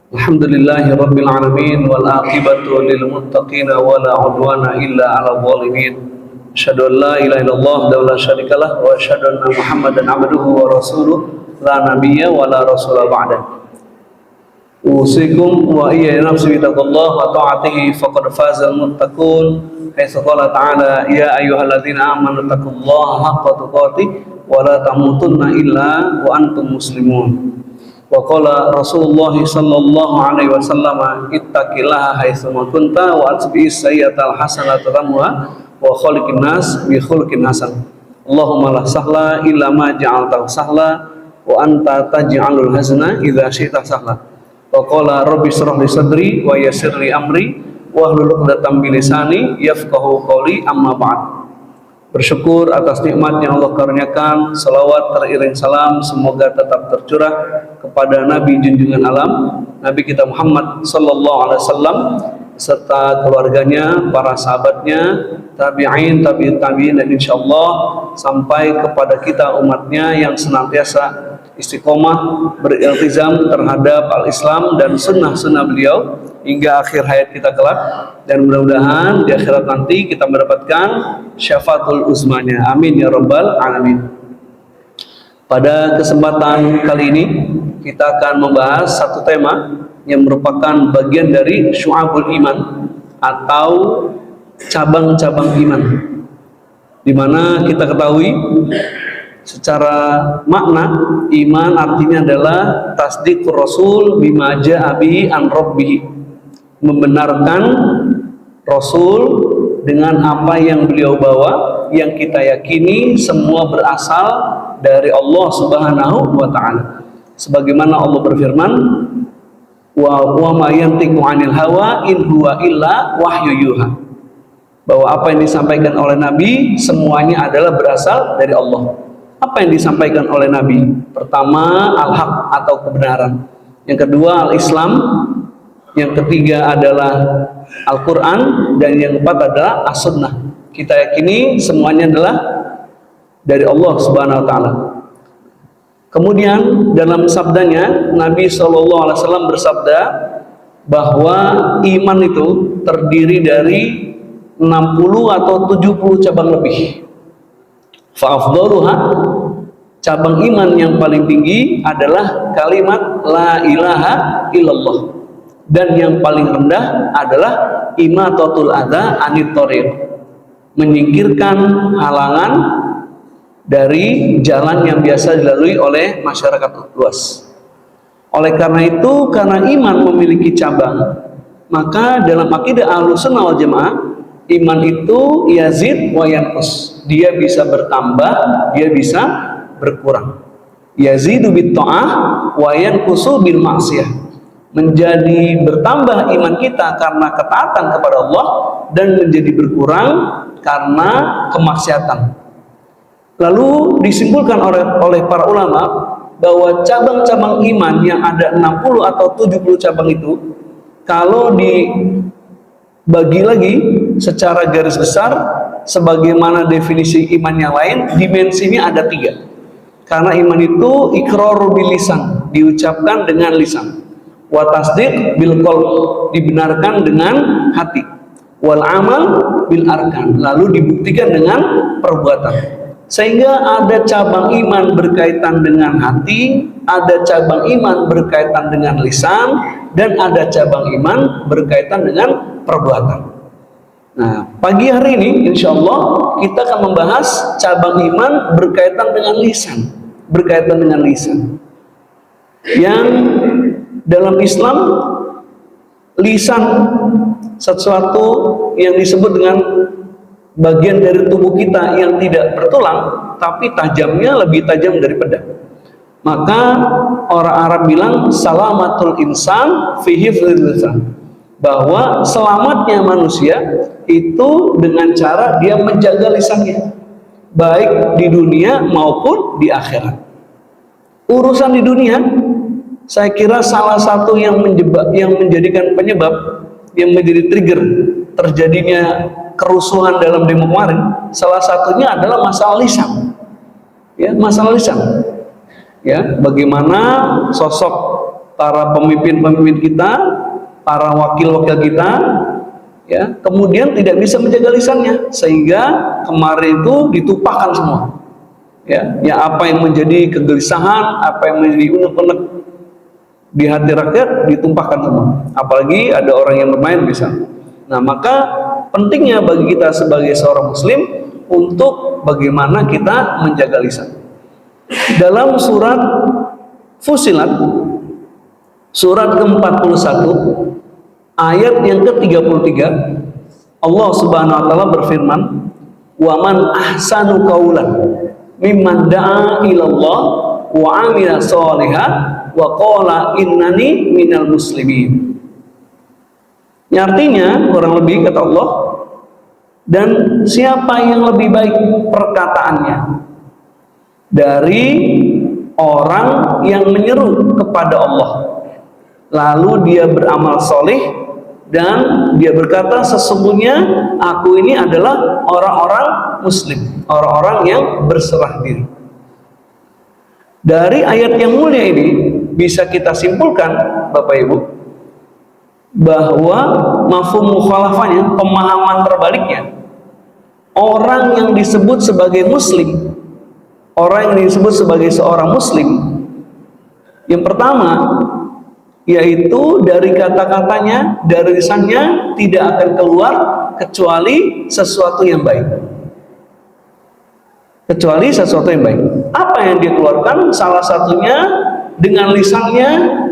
Alhamdulillahi Rabbil Alamin wal aqibatu lil muttaqina wa la udwana illa ala zalimin. Asyhadu an la ilaha illallah wa la syarikalah wa asyhadu anna Muhammadan abduhu wa rasuluh la nabiyya wa la rasula ba'da. Usikum wa iya nafsi bitaqullah wa ta'atihi faqad fazal muttaqun. Haitsu qala ta'ala ya ayyuhalladzina amanu taqullaha haqqa tuqatih wa la tamutunna illa wa antum muslimun. Wa qala Rasulullah sallallahu alaihi wasallam ittaqillaha haitsu ma kunta wa atbi'is sayyi'atal hasanata tamha wa khaliqin nas bi khuluqin hasan. Allahumma la sahla illa ma ja'altahu sahla wa anta taj'alul hazna idza syi'ta sahla. Wa qala rabbi shrah li sadri wa yassir li amri wa hlul 'uqdatam min lisani yafqahu qawli amma ba'd. Bersyukur atas nikmat yang Allah karuniakan, salawat teriring salam semoga tetap tercurah kepada Nabi junjungan alam, Nabi kita Muhammad sallallahu alaihi wasallam serta keluarganya, para sahabatnya, tabi'in, tabi'in dan insyaallah sampai kepada kita umatnya yang senantiasa istiqomah beriltizam terhadap al-Islam dan sunnah-sunnah beliau hingga akhir hayat kita kelak, dan mudah-mudahan di akhirat nanti kita mendapatkan syafaatul uzmanya, amin ya rabbal alamin. Pada kesempatan kali ini kita akan membahas satu tema yang merupakan bagian dari syu'abul iman atau cabang-cabang iman, di mana kita ketahui secara makna iman artinya adalah tasdiqur rasul bima ja'a bihi an rabbih, membenarkan Rasul dengan apa yang beliau bawa, yang kita yakini semua berasal dari Allah Subhanahu wa taala. Sebagaimana Allah berfirman, wa ma yantiqu 'anil hawa in huwa illa wahyu yuha, bahwa apa yang disampaikan oleh Nabi semuanya adalah berasal dari Allah. Apa yang disampaikan oleh Nabi? Pertama, al-haq atau kebenaran. Yang kedua, al-Islam. Yang ketiga adalah Al-Quran. Dan yang keempat adalah as-sunnah. Kita yakini semuanya adalah dari Allah Subhanahu wa ta'ala. Kemudian dalam sabdanya, Nabi SAW bersabda bahwa iman itu terdiri dari 60 atau 70 cabang lebih. Fa'afdaluha, cabang iman yang paling tinggi adalah kalimat la ilaha illallah, dan yang paling rendah adalah imatatul adza anit thoriq, menyingkirkan halangan dari jalan yang biasa dilalui oleh masyarakat luas. Oleh karena itu, karena iman memiliki cabang, maka dalam akidah Ahlussunnah wal Jamaah, iman itu yazid wa yanqus, dia bisa bertambah, dia bisa berkurang. Yazidu bit ta'ah wa yanqusu bil ma'siyah, menjadi bertambah iman kita karena ketaatan kepada Allah, dan menjadi berkurang karena kemaksiatan. Lalu disimpulkan oleh para ulama bahwa cabang-cabang iman yang ada 60 atau 70 cabang itu, kalau dibagi lagi secara garis besar sebagaimana definisi iman yang lain, dimensinya ada 3. Karena iman itu iqraru bil lisan, diucapkan dengan lisan, wa tasdiq bil qalb, dibenarkan dengan hati, wal amal bil arkan, lalu dibuktikan dengan perbuatan. Sehingga ada cabang iman berkaitan dengan hati, ada cabang iman berkaitan dengan lisan, dan ada cabang iman berkaitan dengan perbuatan. Nah, pagi hari ini insya Allah kita akan membahas cabang iman berkaitan dengan lisan, berkaitan dengan lisan. Yang dalam Islam, lisan sesuatu yang disebut dengan bagian dari tubuh kita yang tidak bertulang, tapi tajamnya lebih tajam dari pedang. Maka orang Arab bilang salamatul insan fi hifdzil lisan, bahwa selamatnya manusia itu dengan cara dia menjaga lisannya, baik di dunia maupun di akhirat. Urusan di dunia, saya kira salah satu yang menjadikan penyebab, yang menjadi trigger terjadinya kerusuhan dalam demo kemarin, salah satunya adalah masalah lisan. Ya, masalah lisan. Ya, bagaimana sosok para pemimpin-pemimpin kita, para wakil-wakil kita, ya, kemudian tidak bisa menjaga lisannya, sehingga kemarin itu ditumpahkan semua. Ya, apa yang menjadi kegelisahan, apa yang menjadi unek-unek di hati rakyat ditumpahkan semua. Apalagi ada orang yang bermain bisa. Nah, maka pentingnya bagi kita sebagai seorang muslim untuk bagaimana kita menjaga lisan. Dalam surat Fusilat, surat ke-41, ayat yang ke-33, Allah Subhanahu wa taala berfirman, "Wa man ahsanu qaulan mimman da'a ilallah wa 'amila shalihan wa qala innani minal muslimin." Artinya kurang lebih kata Allah, dan siapa yang lebih baik perkataannya dari orang yang menyeru kepada Allah lalu dia beramal soleh dan dia berkata sesungguhnya aku ini adalah orang-orang muslim, orang-orang yang berserah diri. Dari ayat yang mulia ini bisa kita simpulkan Bapak Ibu bahwa mafhum mukhalafahnya, pemahaman terbaliknya, orang yang disebut sebagai muslim, orang yang disebut sebagai seorang muslim, yang pertama yaitu dari kata-katanya, dari lisannya tidak akan keluar kecuali sesuatu yang baik. Kecuali sesuatu yang baik. Apa yang dia keluarkan? Salah satunya dengan lisannya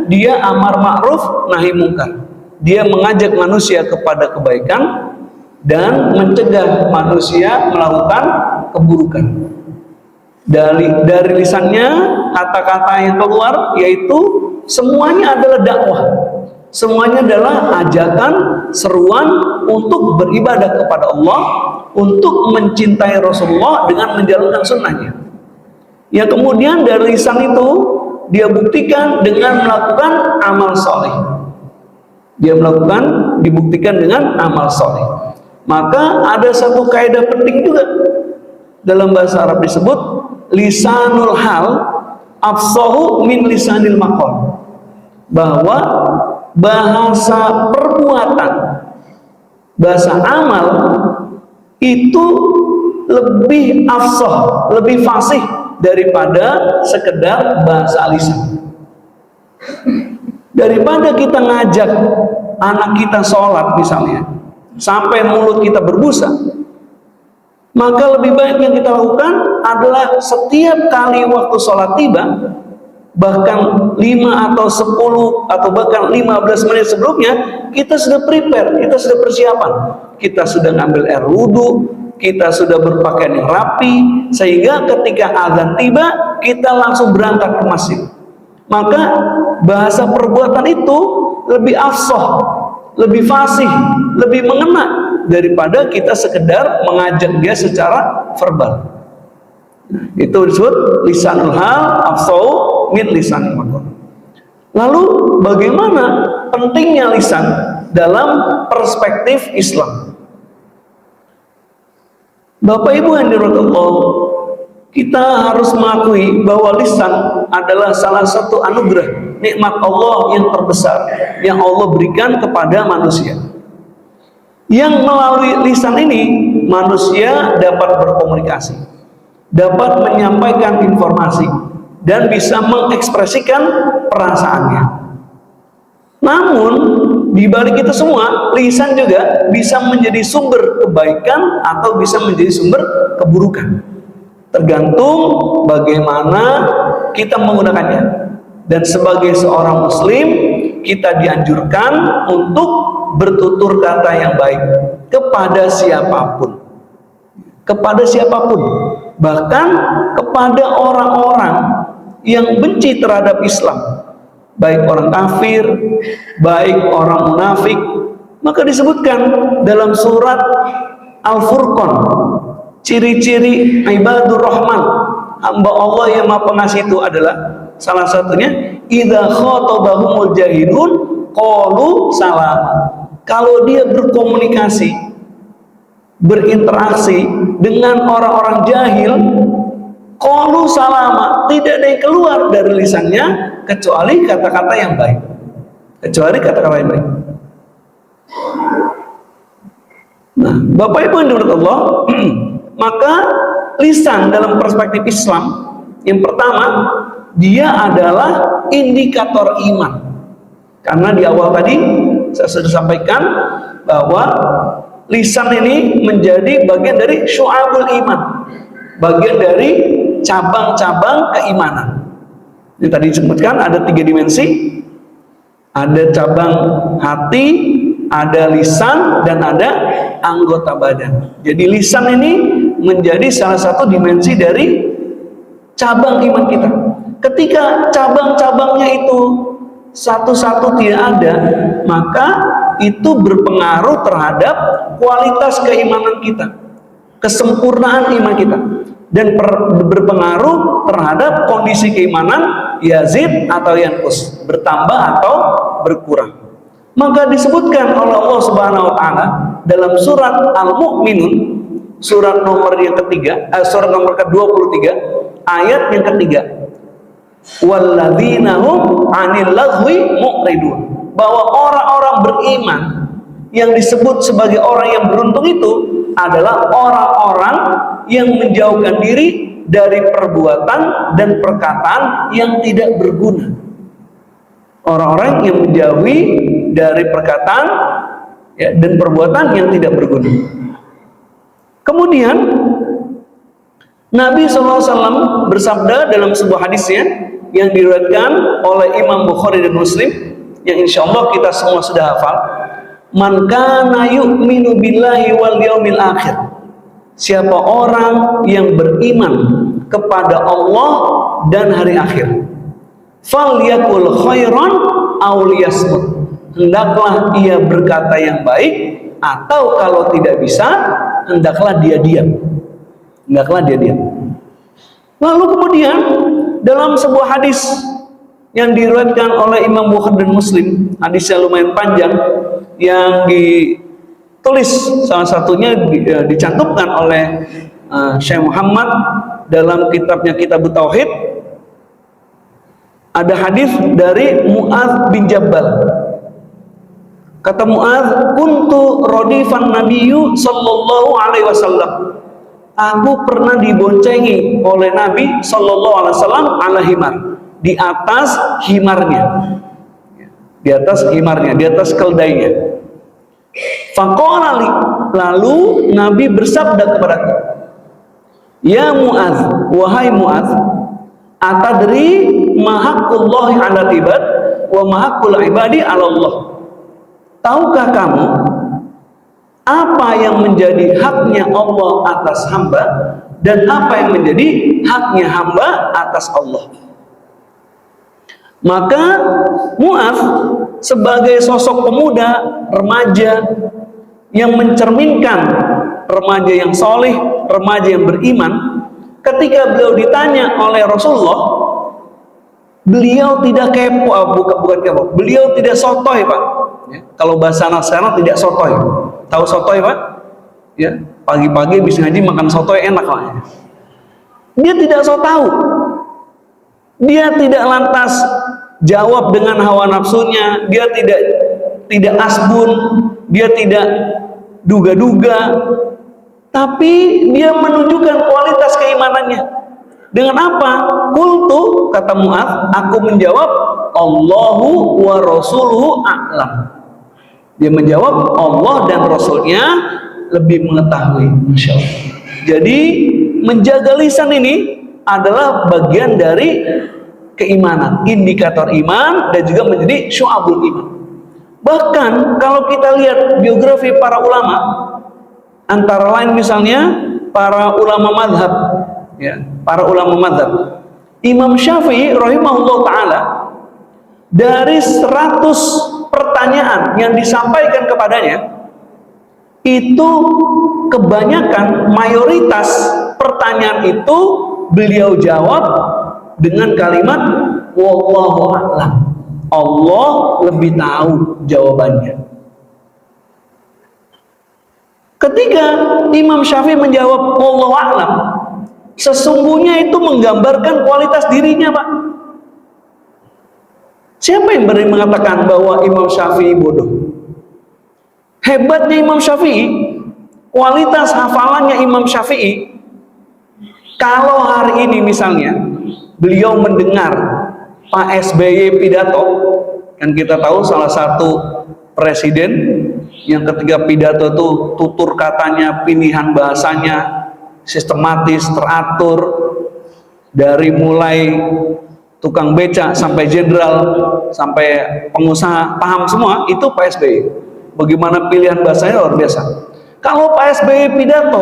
dia amar ma'ruf nahi mungkar. Dia mengajak manusia kepada kebaikan dan mencegah manusia melakukan keburukan. Dari lisannya kata-kata yang keluar yaitu semuanya adalah dakwah, semuanya adalah ajakan, seruan untuk beribadah kepada Allah, untuk mencintai Rasulullah dengan menjalankan sunnahnya. Ya, kemudian dari lisan itu dia buktikan dengan melakukan amal soleh. Dia dibuktikan dengan amal soleh. Maka ada satu kaidah penting juga dalam bahasa Arab disebut lisanul hal afsahu min lisanil maqal, bahwa bahasa perbuatan, bahasa amal itu lebih afsah, lebih fasih daripada sekedar bahasa lisan. Daripada kita ngajak anak kita sholat misalnya sampai mulut kita berbusa, maka lebih baik yang kita lakukan adalah setiap kali waktu sholat tiba, bahkan 5 atau 10 atau bahkan 15 menit sebelumnya, kita sudah prepare, kita sudah persiapan, kita sudah ngambil air wudhu, kita sudah berpakaian yang rapi, sehingga ketika azan tiba kita langsung berangkat ke masjid. Maka bahasa perbuatan itu lebih afsah, lebih fasih, lebih mengena daripada kita sekedar mengajak dia secara verbal. Itu disebut lisanul hal afsau min lisanil maqal. Lalu bagaimana pentingnya lisan dalam perspektif Islam? Bapak Ibu yang dirahmati Allah, kita harus mengakui bahwa lisan adalah salah satu anugerah nikmat Allah yang terbesar yang Allah berikan kepada manusia. Yang melalui lisan ini manusia dapat berkomunikasi, dapat menyampaikan informasi, dan bisa mengekspresikan perasaannya. Namun di balik itu semua, lisan juga bisa menjadi sumber kebaikan atau bisa menjadi sumber keburukan. Tergantung bagaimana kita menggunakannya. Dan sebagai seorang muslim, kita dianjurkan untuk bertutur kata yang baik kepada siapapun. Kepada siapapun. Bahkan kepada orang-orang yang benci terhadap Islam, baik orang kafir, baik orang munafik. Maka disebutkan dalam surat Al-Furqan, ciri-ciri ibadur rahman, hamba Allah yang maha pengasih itu adalah salah satunya idza khatabahumul jahilun qalu salama. Kalau dia berkomunikasi, berinteraksi dengan orang-orang jahil, qalu salama, tidak ada yang keluar dari lisannya kecuali kata-kata yang baik. Kecuali kata-kata yang baik. Nah, Bapak Ibu yang dimuliakan Allah, maka lisan dalam perspektif Islam yang pertama, dia adalah indikator iman. Karena di awal tadi saya sudah sampaikan bahwa lisan ini menjadi bagian dari syu'abul iman, bagian dari cabang-cabang keimanan. Ini tadi disebutkan ada 3 dimensi, ada cabang hati, ada lisan, dan ada anggota badan. Jadi lisan ini menjadi salah satu dimensi dari cabang iman kita. Ketika cabang-cabangnya itu satu-satu tidak ada, maka itu berpengaruh terhadap kualitas keimanan kita, kesempurnaan iman kita, dan berpengaruh terhadap kondisi keimanan yazid atau yanqus, bertambah atau berkurang. Maka disebutkan oleh Allah Subhanahu wa taala dalam surat Al-Mu'minun, surat nomor yang ketiga, surat nomor ke-23, ayat yang ketiga. Walladzina hum 'anil laghwi mu'ridun. Bahwa orang-orang beriman yang disebut sebagai orang yang beruntung itu adalah orang-orang yang menjauhkan diri dari perbuatan dan perkataan yang tidak berguna. Orang-orang yang menjauhi dari perkataan dan perbuatan yang tidak berguna. Kemudian Nabi SAW bersabda dalam sebuah hadisnya yang diriwayatkan oleh Imam Bukhari dan Muslim, yang insya Allah kita semua sudah hafal, man kana yu'minu billahi wal yaumil akhir, siapa orang yang beriman kepada Allah dan hari akhir, falyakul khairan aw liyasmut, hendaklah ia berkata yang baik, atau kalau tidak bisa hendaklah dia diam. Lalu kemudian dalam sebuah hadis yang diriwayatkan oleh Imam Bukhari dan Muslim, hadisnya lumayan panjang, yang ditulis salah satunya dicantumkan oleh Syekh Muhammad dalam kitabnya Kitabut Tauhid. Ada hadis dari Mu'adz bin Jabal. Kata Mu'adz, kuntu radifan nabiyyu sallallahu alaihi wasallam. Aku pernah diboncengi oleh Nabi sallallahu alaihi wasallam ala himar, di atas himarnya. Di atas himarnya, di atas keldainya. Faqala li, lalu Nabi bersabda kepadaku, ya Mu'adz, wahai Mu'adz, atadri ma haqqullahi 'alal ibad wa ma haqqul ibadi 'ala Allah. Tahukah kamu apa yang menjadi haknya Allah atas hamba dan apa yang menjadi haknya hamba atas Allah? Maka Mu'adz sebagai sosok pemuda, remaja yang mencerminkan remaja yang soleh, remaja yang beriman, ketika beliau ditanya oleh Rasulullah, beliau tidak kepo, bukan kepo, beliau tidak sotoy, Pak. Ya, kalau bahasa anak sekarang tidak sotoy. Tahu sotoy, Pak? Ya, pagi-pagi habis ngaji makan sotoy enak lah. Ya. Dia tidak so tahu. Dia tidak lantas jawab dengan hawa nafsunya, dia tidak asbun, dia tidak duga-duga, tapi dia menunjukkan kualitas keimanannya. Dengan apa? Qultu, kata Mu'adz, aku menjawab, Allahu wa rasuluhu a'lam. Dia menjawab, Allah dan Rasulnya lebih mengetahui. Masya Allah. Jadi menjaga lisan ini adalah bagian dari keimanan, indikator iman, dan juga menjadi syu'abul iman. Bahkan kalau kita lihat biografi para ulama, antara lain misalnya para ulama madhab, ya, para ulama madhab, Imam Syafi'i rahimahullah ta'ala, dari 100 pertanyaan yang disampaikan kepadanya, itu kebanyakan, mayoritas pertanyaan itu beliau jawab dengan kalimat wallahu a'lam, Allah lebih tahu jawabannya. Ketika Imam Syafi'i menjawab wallahu a'lam, sesungguhnya itu menggambarkan kualitas dirinya, Pak. Siapa yang berani mengatakan bahwa Imam Syafi'i bodoh? Hebatnya Imam Syafi'i, kualitas hafalannya Imam Syafi'i, kalau hari ini misalnya beliau mendengar Pak SBY pidato, kan kita tahu salah satu presiden yang ketika pidato itu tutur katanya, pilihan bahasanya sistematis, teratur, dari mulai tukang beca sampai jenderal sampai pengusaha paham semua, itu Pak SBY. Bagaimana pilihan bahasanya luar biasa. Kalau Pak SBY pidato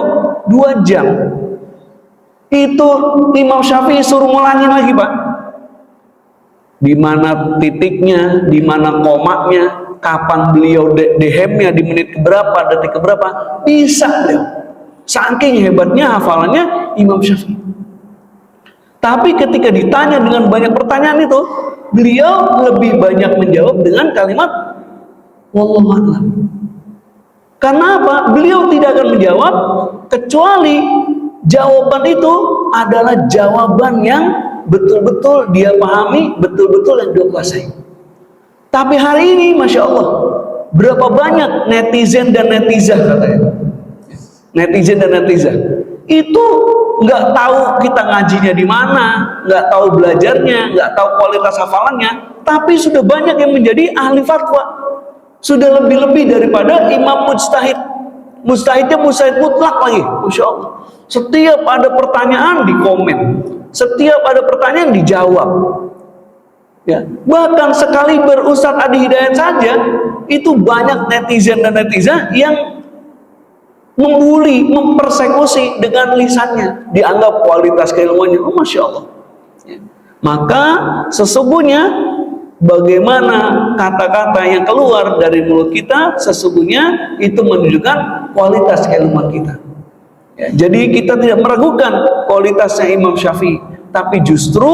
2 jam, itu Imam Syafi'i suruh ngulangin lagi, Pak. Di mana titiknya, di mana komaknya, kapan beliau dehemnya, di menit keberapa, detik keberapa, bisa beliau. Saking hebatnya hafalannya Imam Syafi'i. Tapi ketika ditanya dengan banyak pertanyaan itu, beliau lebih banyak menjawab dengan kalimat wallahu a'lam. Karena apa? Beliau tidak akan menjawab kecuali jawaban itu adalah jawaban yang betul-betul dia pahami, betul-betul yang dia kuasai. Tapi hari ini, Masya Allah, berapa banyak netizen dan netizah katanya. Netizen dan netizah itu nggak tahu kita ngajinya di mana, nggak tahu belajarnya, nggak tahu kualitas hafalannya, tapi sudah banyak yang menjadi ahli fatwa. Sudah lebih-lebih daripada imam mujtahid. Mujtahidnya mujtahid mutlak lagi, Masya Allah. Setiap ada pertanyaan di komen, setiap ada pertanyaan dijawab. Ya, bahkan sekali Ustadz Adi Hidayat saja itu banyak netizen dan netizah yang membuli, mempersekusi dengan lisannya, dianggap kualitas keilmuannya, oh Masya Allah. Ya. Maka sesungguhnya bagaimana kata-kata yang keluar dari mulut kita, sesungguhnya itu menunjukkan kualitas keilmuan kita. Ya, jadi kita tidak meragukan kualitasnya Imam Syafi'i, tapi justru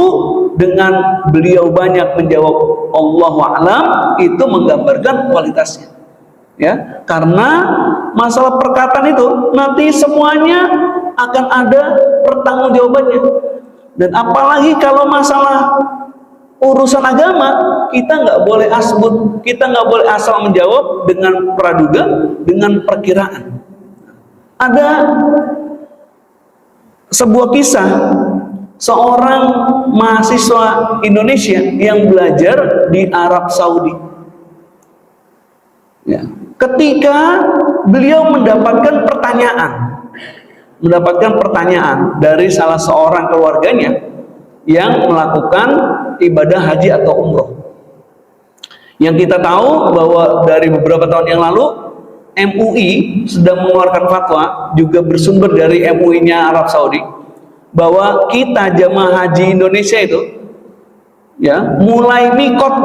dengan beliau banyak menjawab Allahu a'lam, itu menggambarkan kualitasnya. Ya, karena masalah perkataan itu nanti semuanya akan ada pertanggungjawabannya. Dan apalagi kalau masalah urusan agama, kita nggak boleh asbut, kita nggak boleh asal menjawab dengan praduga, dengan perkiraan. Ada sebuah kisah seorang mahasiswa Indonesia yang belajar di Arab Saudi. Ya. Ketika beliau mendapatkan pertanyaan dari salah seorang keluarganya yang melakukan ibadah haji atau umroh. Yang kita tahu bahwa dari beberapa tahun yang lalu MUI sedang mengeluarkan fatwa, juga bersumber dari MUI-nya Arab Saudi, bahwa kita jamaah haji Indonesia itu ya, mulai mikot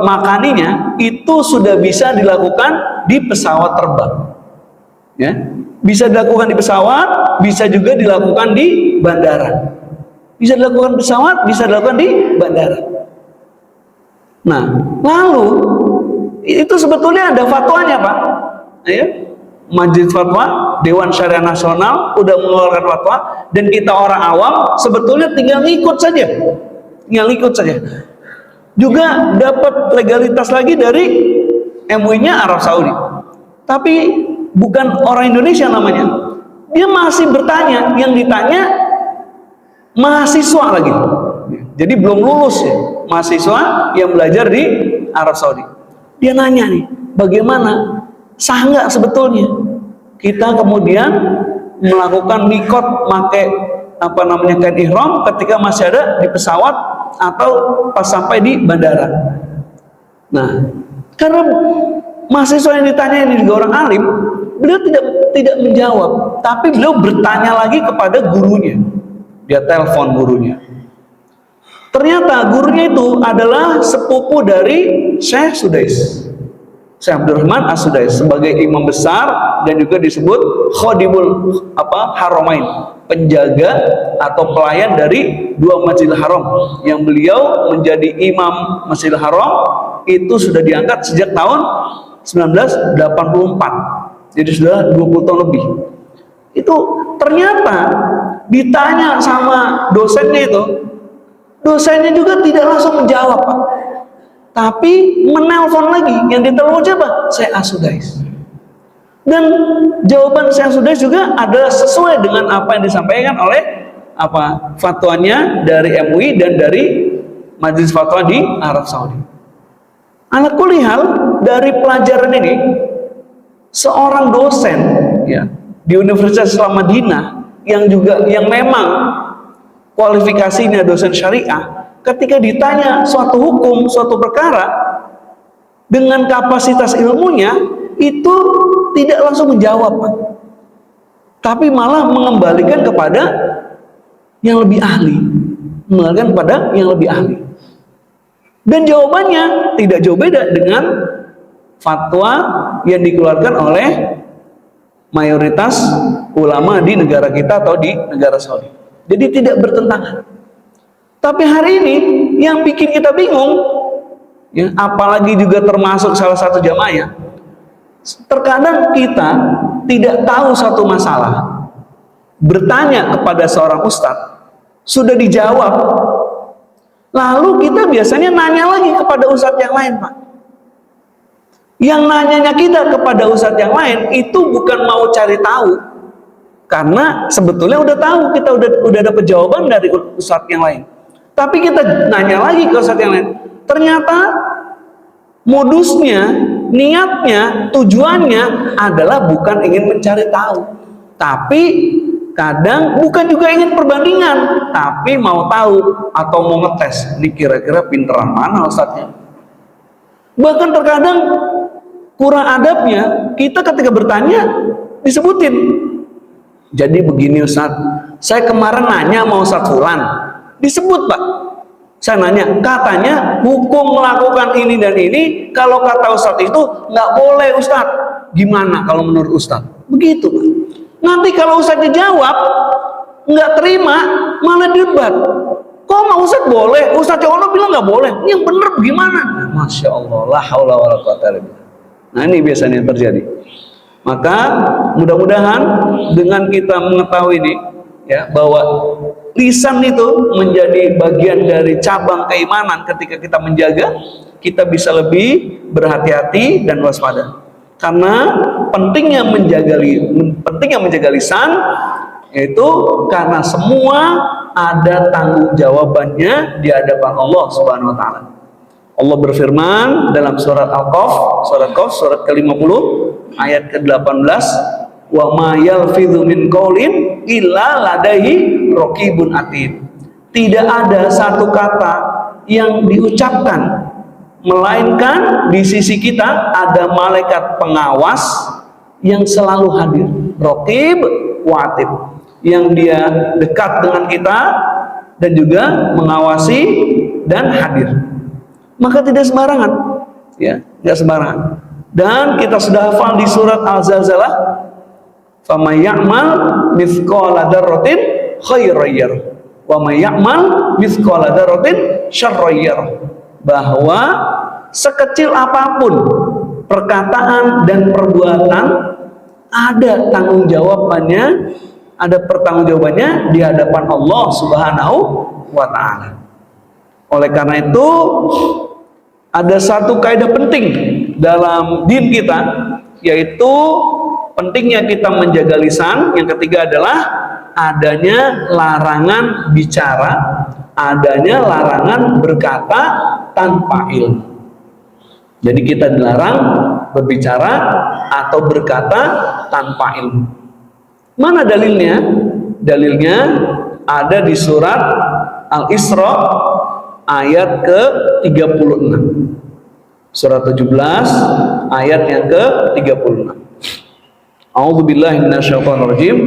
makaninya itu sudah bisa dilakukan di pesawat terbang. Ya, bisa dilakukan di pesawat, bisa juga dilakukan di bandara. Bisa dilakukan di pesawat, bisa dilakukan di bandara. Nah, lalu itu sebetulnya ada fatwanya, Pak. Ya, Majelis Fatwa Dewan Syariah Nasional udah mengeluarkan fatwa, dan kita orang awam sebetulnya tinggal ngikut saja. Juga dapat legalitas lagi dari MUI-nya Arab Saudi. Tapi bukan orang Indonesia namanya. Dia masih bertanya, yang ditanya mahasiswa lagi. Jadi belum lulus ya, mahasiswa yang belajar di Arab Saudi. Dia nanya nih, bagaimana sah nggak sebetulnya kita kemudian melakukan mikot pakai kain ihram ketika masih ada di pesawat atau pas sampai di bandara. Nah, karena mahasiswa yang ditanya ini juga orang alim, beliau tidak menjawab, tapi beliau bertanya lagi kepada gurunya. Dia telepon gurunya. Ternyata gurunya itu adalah sepupu dari Syekh Sudais, Syekh Abdurrahman As-Sudais, sebagai imam besar dan juga disebut Khodimul Haramain, penjaga atau pelayan dari 2 Masjidil Haram, yang beliau menjadi imam Masjidil Haram itu sudah diangkat sejak tahun 1984. Jadi sudah 20 tahun lebih. Itu ternyata ditanya sama dosennya itu, Dosennya juga tidak langsung menjawab, Pak. Tapi menelpon lagi, yang ditelepon siapa? Syekh As-Sudais. Dan jawaban Syekh As-Sudais juga adalah sesuai dengan apa yang disampaikan oleh fatwanya dari MUI dan dari Majelis Fatwa di Arab Saudi. Ala kulli hal, dari pelajaran ini, seorang dosen ya di Universitas Islam Madinah yang memang kualifikasinya dosen syariah, ketika ditanya suatu hukum, suatu perkara dengan kapasitas ilmunya, itu tidak langsung menjawab, Pak. Tapi malah mengembalikan kepada yang lebih ahli, dan jawabannya tidak jauh beda dengan fatwa yang dikeluarkan oleh mayoritas ulama di negara kita atau di negara Saudi. Jadi tidak bertentangan. Tapi hari ini yang bikin kita bingung, ya, apalagi juga termasuk salah satu jamaah, terkadang kita tidak tahu satu masalah, bertanya kepada seorang ustadz, sudah dijawab, lalu kita biasanya nanya lagi kepada ustadz yang lain, Pak. Yang nanyanya kita kepada ustadz yang lain itu bukan mau cari tahu, karena sebetulnya udah tahu, kita udah dapat jawaban dari ustadz yang lain. Tapi kita nanya lagi ke ustadz yang lain, ternyata modusnya, niatnya, tujuannya adalah bukan ingin mencari tahu, tapi kadang bukan juga ingin perbandingan, tapi mau tahu atau mau ngetes, ini kira-kira pinteran mana ustadznya. Bahkan terkadang kurang adabnya, kita ketika bertanya disebutin. Jadi begini Ustadz, saya kemarin nanya mau Ustadz Fulan, disebut, Pak. Saya nanya, katanya hukum melakukan ini dan ini, kalau kata Ustadz itu nggak boleh Ustadz. Gimana kalau menurut Ustadz? Begitu, Pak. Nanti kalau Ustadz dijawab nggak terima, malah debat. Kok nggak Ustadz boleh? Ustadz yang ono bilang nggak boleh. Yang bener gimana? Masya Allah, la haula wala quwata illa billah. Nah, ini biasanya yang terjadi. Maka mudah-mudahan dengan kita mengetahui ini, ya, bahwa lisan itu menjadi bagian dari cabang keimanan. Ketika kita menjaga, kita bisa lebih berhati-hati dan waspada. Karena pentingnya menjaga lisan, yaitu karena semua ada tanggung jawabannya di hadapan Allah Subhanahu wa taala. Allah berfirman dalam surat Al-Qaf, surat ke-50 ayat ke-18, wa ma yalfidhu min qaulin illa ladaihi raqibun atid. Tidak ada satu kata yang diucapkan melainkan di sisi kita ada malaikat pengawas yang selalu hadir, raqib wa atid, yang dia dekat dengan kita dan juga mengawasi dan hadir. Maka tidak sembarangan, ya, tidak sembarangan. Dan kita sudah hafal di surat Al-Zalzalah, faman ya'mal mithqala dzarratin khairan yarah wa man ya'mal mithqala dzarratin syarran yarah, bahwa sekecil apapun perkataan dan perbuatan ada tanggung jawabannya, ada pertanggungjawabannya di hadapan Allah Subhanahu wa taala. Oleh karena itu ada satu kaidah penting dalam din kita, yaitu pentingnya kita menjaga lisan. Yang ketiga adalah adanya larangan bicara, adanya larangan berkata tanpa ilmu. Jadi kita dilarang berbicara atau berkata tanpa ilmu. Mana dalilnya? Dalilnya ada di surat Al-Isra ayat ke-36. Surat 17 ayat yang ke-36. A'udzubillahi minasyaitonirrajim.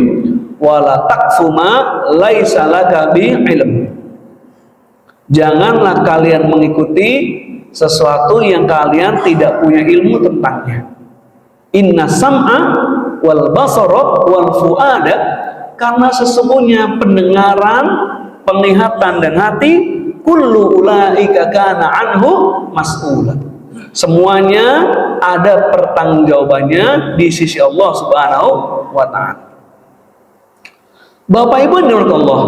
Wala taqfu ma laisa laka bi ilm. Janganlah kalian mengikuti sesuatu yang kalian tidak punya ilmu tentangnya. Inna sam'a wal basara wal fuada, karena sesungguhnya pendengaran, penglihatan dan hati, kullu ulaika kana anhu mas'ula, semuanya ada pertanggungjawabannya di sisi Allah Subhanahu wa taala. Bapak Ibu menurut Allah,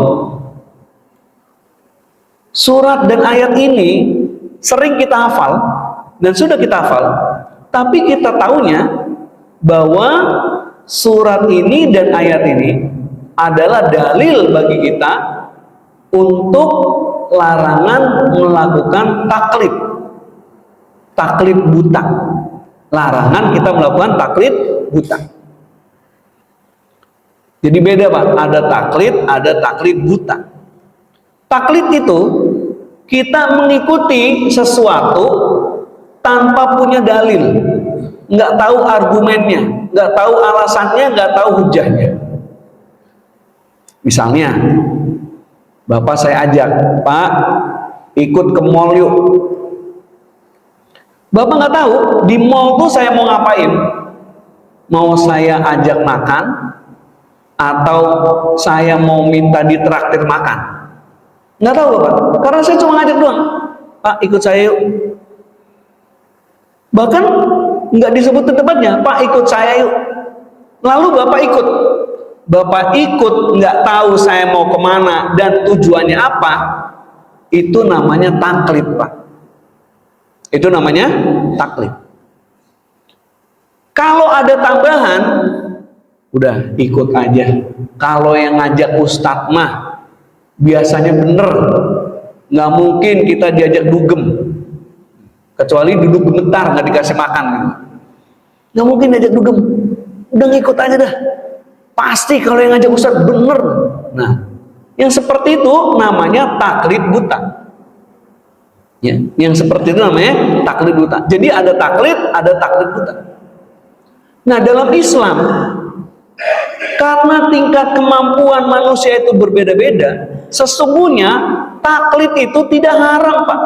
Surat dan ayat ini sering kita hafal dan sudah kita hafal, tapi kita taunya bahwa surat ini dan ayat ini adalah dalil bagi kita untuk larangan melakukan taklid buta. Larangan kita melakukan taklid buta. Jadi beda Pak, ada taklid buta. Taklid itu kita mengikuti sesuatu tanpa punya dalil, nggak tahu argumennya, nggak tahu alasannya, nggak tahu hujahnya. Misalnya, Bapak saya ajak, Pak, ikut ke mall yuk. Bapak nggak tahu di mall tuh saya mau ngapain, mau saya ajak makan atau saya mau minta ditraktir makan. Nggak tahu Bapak, karena saya cuma ngajak doang. Pak, ikut saya yuk. Bahkan nggak disebut tempatnya, Pak ikut saya yuk. Lalu Bapak ikut nggak tahu saya mau kemana dan tujuannya apa, itu namanya taklid Pak. Itu namanya taklid. Kalau ada tambahan, udah ikut aja. Kalau yang ngajak ustadz mah biasanya bener, nggak mungkin kita diajak dugem, kecuali duduk gemetar nggak dikasih makan. Nggak mungkin diajak dugem, udah ngikut aja dah. Pasti kalau yang ngajak ustadz bener. Nah, yang seperti itu namanya taklid buta. Ya, yang seperti itu namanya taklid buta. Jadi ada taklid buta. Nah, dalam Islam, karena tingkat kemampuan manusia itu berbeda-beda, sesungguhnya taklid itu tidak haram Pak.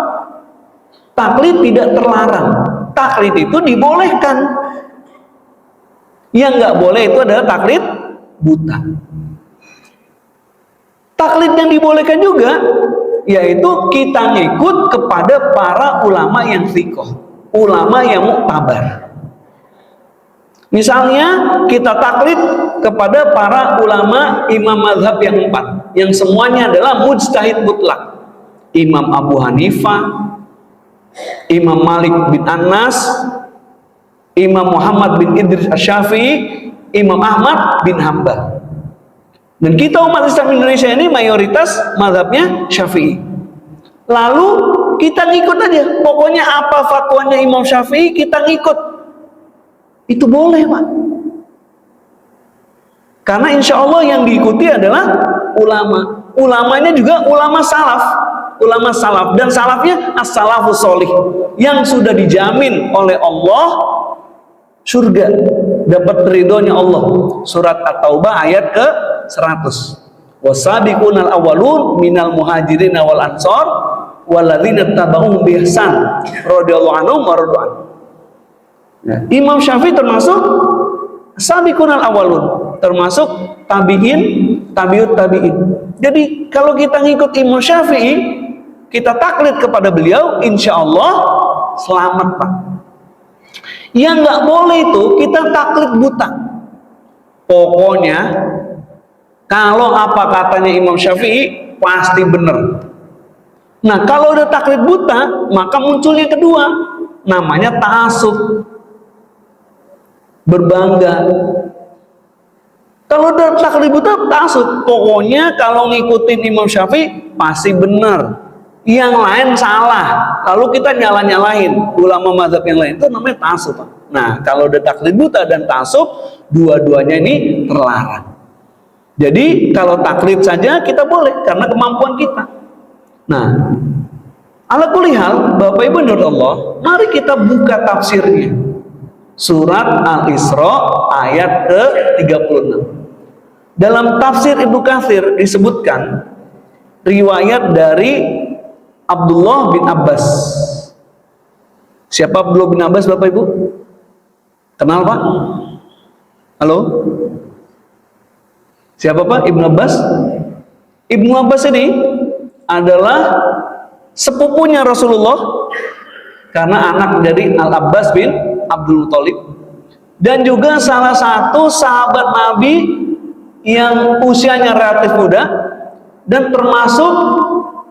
Taklid tidak terlarang. Taklid itu dibolehkan. Yang nggak boleh itu adalah taklid buta. Taklid yang dibolehkan juga yaitu kita ngikut kepada para ulama yang thiqah, ulama yang muktabar. Misalnya kita taklid kepada para ulama imam mazhab yang 4, yang semuanya adalah mujtahid mutlak. Imam Abu Hanifah, Imam Malik bin Anas, Imam Muhammad bin Idris Asy-Syafi'i, Imam Ahmad bin Hambal. Dan kita umat Islam Indonesia ini mayoritas mazhabnya Syafi'i. Lalu kita ngikut aja, pokoknya apa fatwanya Imam Syafi'i kita ngikut. Itu boleh Pak. Karena insya Allah yang diikuti adalah ulama. Ulamanya juga ulama salaf. Ulama salaf. Dan salafnya as-salafus sholih, yang sudah dijamin oleh Allah surga, dapat ridhonya Allah. Surat At-Taubah ayat ke 100. Wasabiqunal awwalun minal muhajirin wal ansor walladzina tabauhum bi ihsan radhiyallahu anhum wa radu anhu. Imam Syafi'i termasuk sabiqunal awwalun, termasuk tabi'in, tabi'ut tabi'in. Jadi kalau kita ngikut Imam Syafi'i, kita taklid kepada beliau, insya Allah selamat Pak. Yang nggak boleh itu kita taklid buta. Pokoknya kalau apa katanya Imam Syafi'i pasti benar. Nah, kalau udah taklid buta, maka muncul yang kedua, namanya ta'assub, berbangga. Kalau udah taklid buta, ta'assub, pokoknya kalau ngikutin Imam Syafi'i pasti benar, yang lain salah, lalu kita nyalahin ulama mazhab yang lain, itu namanya ta'assub. Nah, kalau udah taklid buta dan ta'assub, dua-duanya ini terlarang. Jadi kalau taklid saja kita boleh karena kemampuan kita. Nah, ala kulli hal, Bapak Ibu menurut Allah, mari kita buka tafsirnya. Surat Al-Isra ayat ke-36. Dalam tafsir Ibnu Katsir disebutkan riwayat dari Abdullah bin Abbas. Siapa Abdullah bin Abbas Bapak Ibu? Kenal Pak? Halo? Siapa Pak Ibnu Abbas? Ibnu Abbas ini adalah sepupunya Rasulullah karena anak dari Al-Abbas bin Abdul Muthalib, dan juga salah satu sahabat Nabi yang usianya relatif muda dan termasuk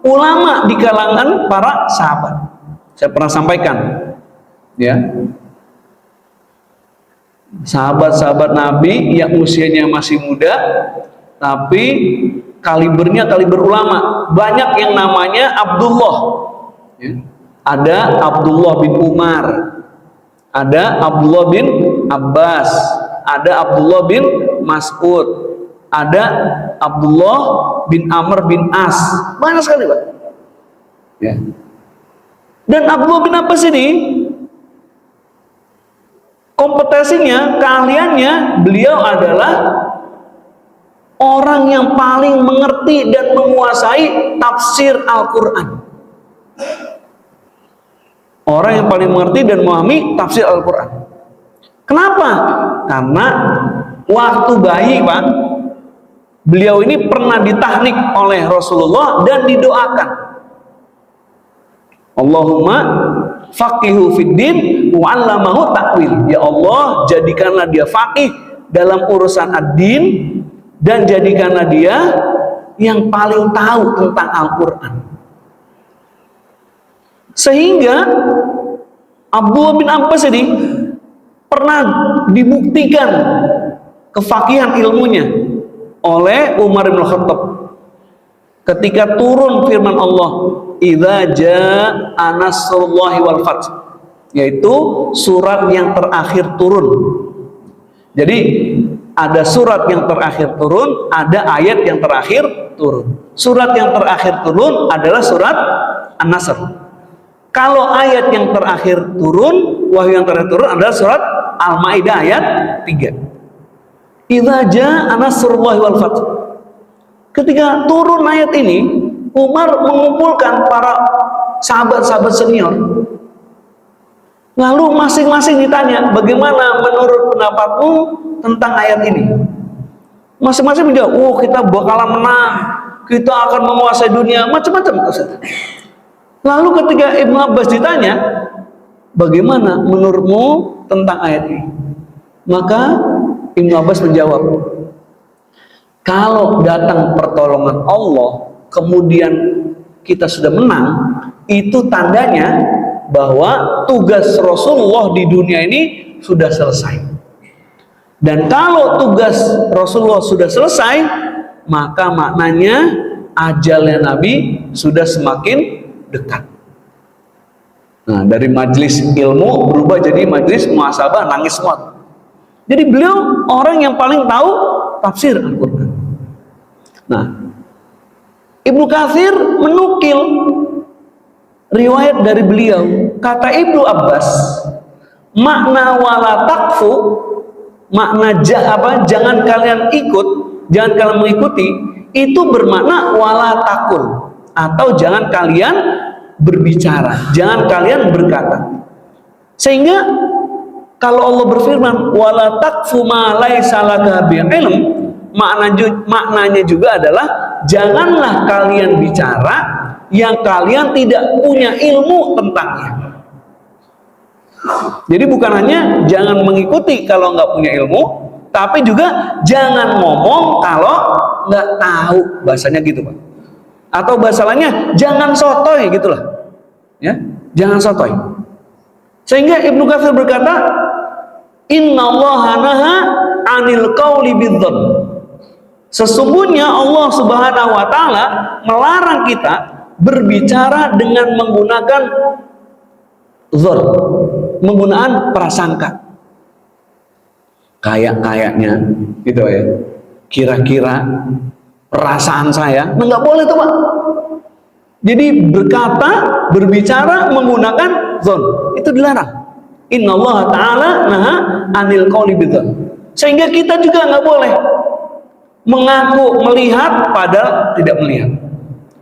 ulama di kalangan para sahabat. Saya pernah sampaikan, ya, sahabat-sahabat Nabi yang usianya masih muda, tapi kalibernya kaliber ulama. Banyak yang namanya Abdullah, ya. Ada Abdullah bin Umar, ada Abdullah bin Abbas, ada Abdullah bin Mas'ud, ada Abdullah bin Amr bin As. Banyak sekali, Pak, ya. Dan Abdullah bin Abbas ini kompetensinya, keahliannya, beliau adalah orang yang paling mengerti dan menguasai tafsir Al-Quran. Orang yang paling mengerti dan memahami tafsir Al-Quran. Kenapa? Karena waktu bayi, Pak, beliau ini pernah ditahnik oleh Rasulullah dan didoakan, Allahumma faqihu fiddin wa 'allamahu ta'wil. Ya Allah, jadikanlah dia faqih dalam urusan ad-din dan jadikanlah dia yang paling tahu tentang Al-Quran. Sehingga Abdullah bin Abbas ini pernah dibuktikan kefakihan ilmunya oleh Umar bin Khattab ketika turun firman Allah, idza jaa nasrullahi wal fath, yaitu surat yang terakhir turun. Jadi ada surat yang terakhir turun, ada ayat yang terakhir turun. Surat yang terakhir turun adalah surat An-Nasr. Kalau ayat yang terakhir turun, wahyu yang terakhir turun adalah surat Al-Maidah ayat 3. Idza jaa nasrullahi wal fath. Ketika turun ayat ini, Umar mengumpulkan para sahabat-sahabat senior. Lalu masing-masing ditanya, bagaimana menurut pendapatmu tentang ayat ini? Masing-masing menjawab, oh kita bakalan menang, kita akan menguasai dunia, macam-macam. Lalu ketika Ibnu Abbas ditanya, bagaimana menurutmu tentang ayat ini? Maka Ibnu Abbas menjawab, kalau datang pertolongan Allah, kemudian kita sudah menang, itu tandanya bahwa tugas Rasulullah di dunia ini sudah selesai. Dan kalau tugas Rasulullah sudah selesai, maka maknanya ajalnya Nabi sudah semakin dekat. Nah, dari majelis ilmu berubah jadi majelis muhasabah, nangis semua. Jadi beliau orang yang paling tahu tafsir Al-Quran. Nah, Ibnu Katsir menukil riwayat dari beliau. Kata Ibnu Abbas, makna wala takfu, makna jangan kalian ikut, jangan kalian mengikuti, itu bermakna wala takul, atau jangan kalian berbicara, jangan kalian berkata. Sehingga kalau Allah berfirman wala takfu ma laisa laka bi'ilm, maknanya juga adalah janganlah kalian bicara yang kalian tidak punya ilmu tentangnya. Jadi bukan hanya jangan mengikuti kalau nggak punya ilmu, tapi juga jangan ngomong kalau nggak tahu, bahasanya gitu, Pak. Atau bahasa lainnya jangan sotoy, gitulah, ya, jangan sotoy. Sehingga Ibnu Katsir berkata, innallaha naha 'anil qauli bidzann. Sesungguhnya Allah Subhanahu wa taala melarang kita berbicara dengan menggunakan dzann, menggunakan prasangka. Kayaknya gitu ya. Kira-kira perasaan saya, nggak boleh tuh, Pak. Jadi berbicara menggunakan dzann itu dilarang. Innallaha ta'ala naha 'anil qauli bidzann. Sehingga kita juga nggak boleh mengaku melihat padahal tidak melihat,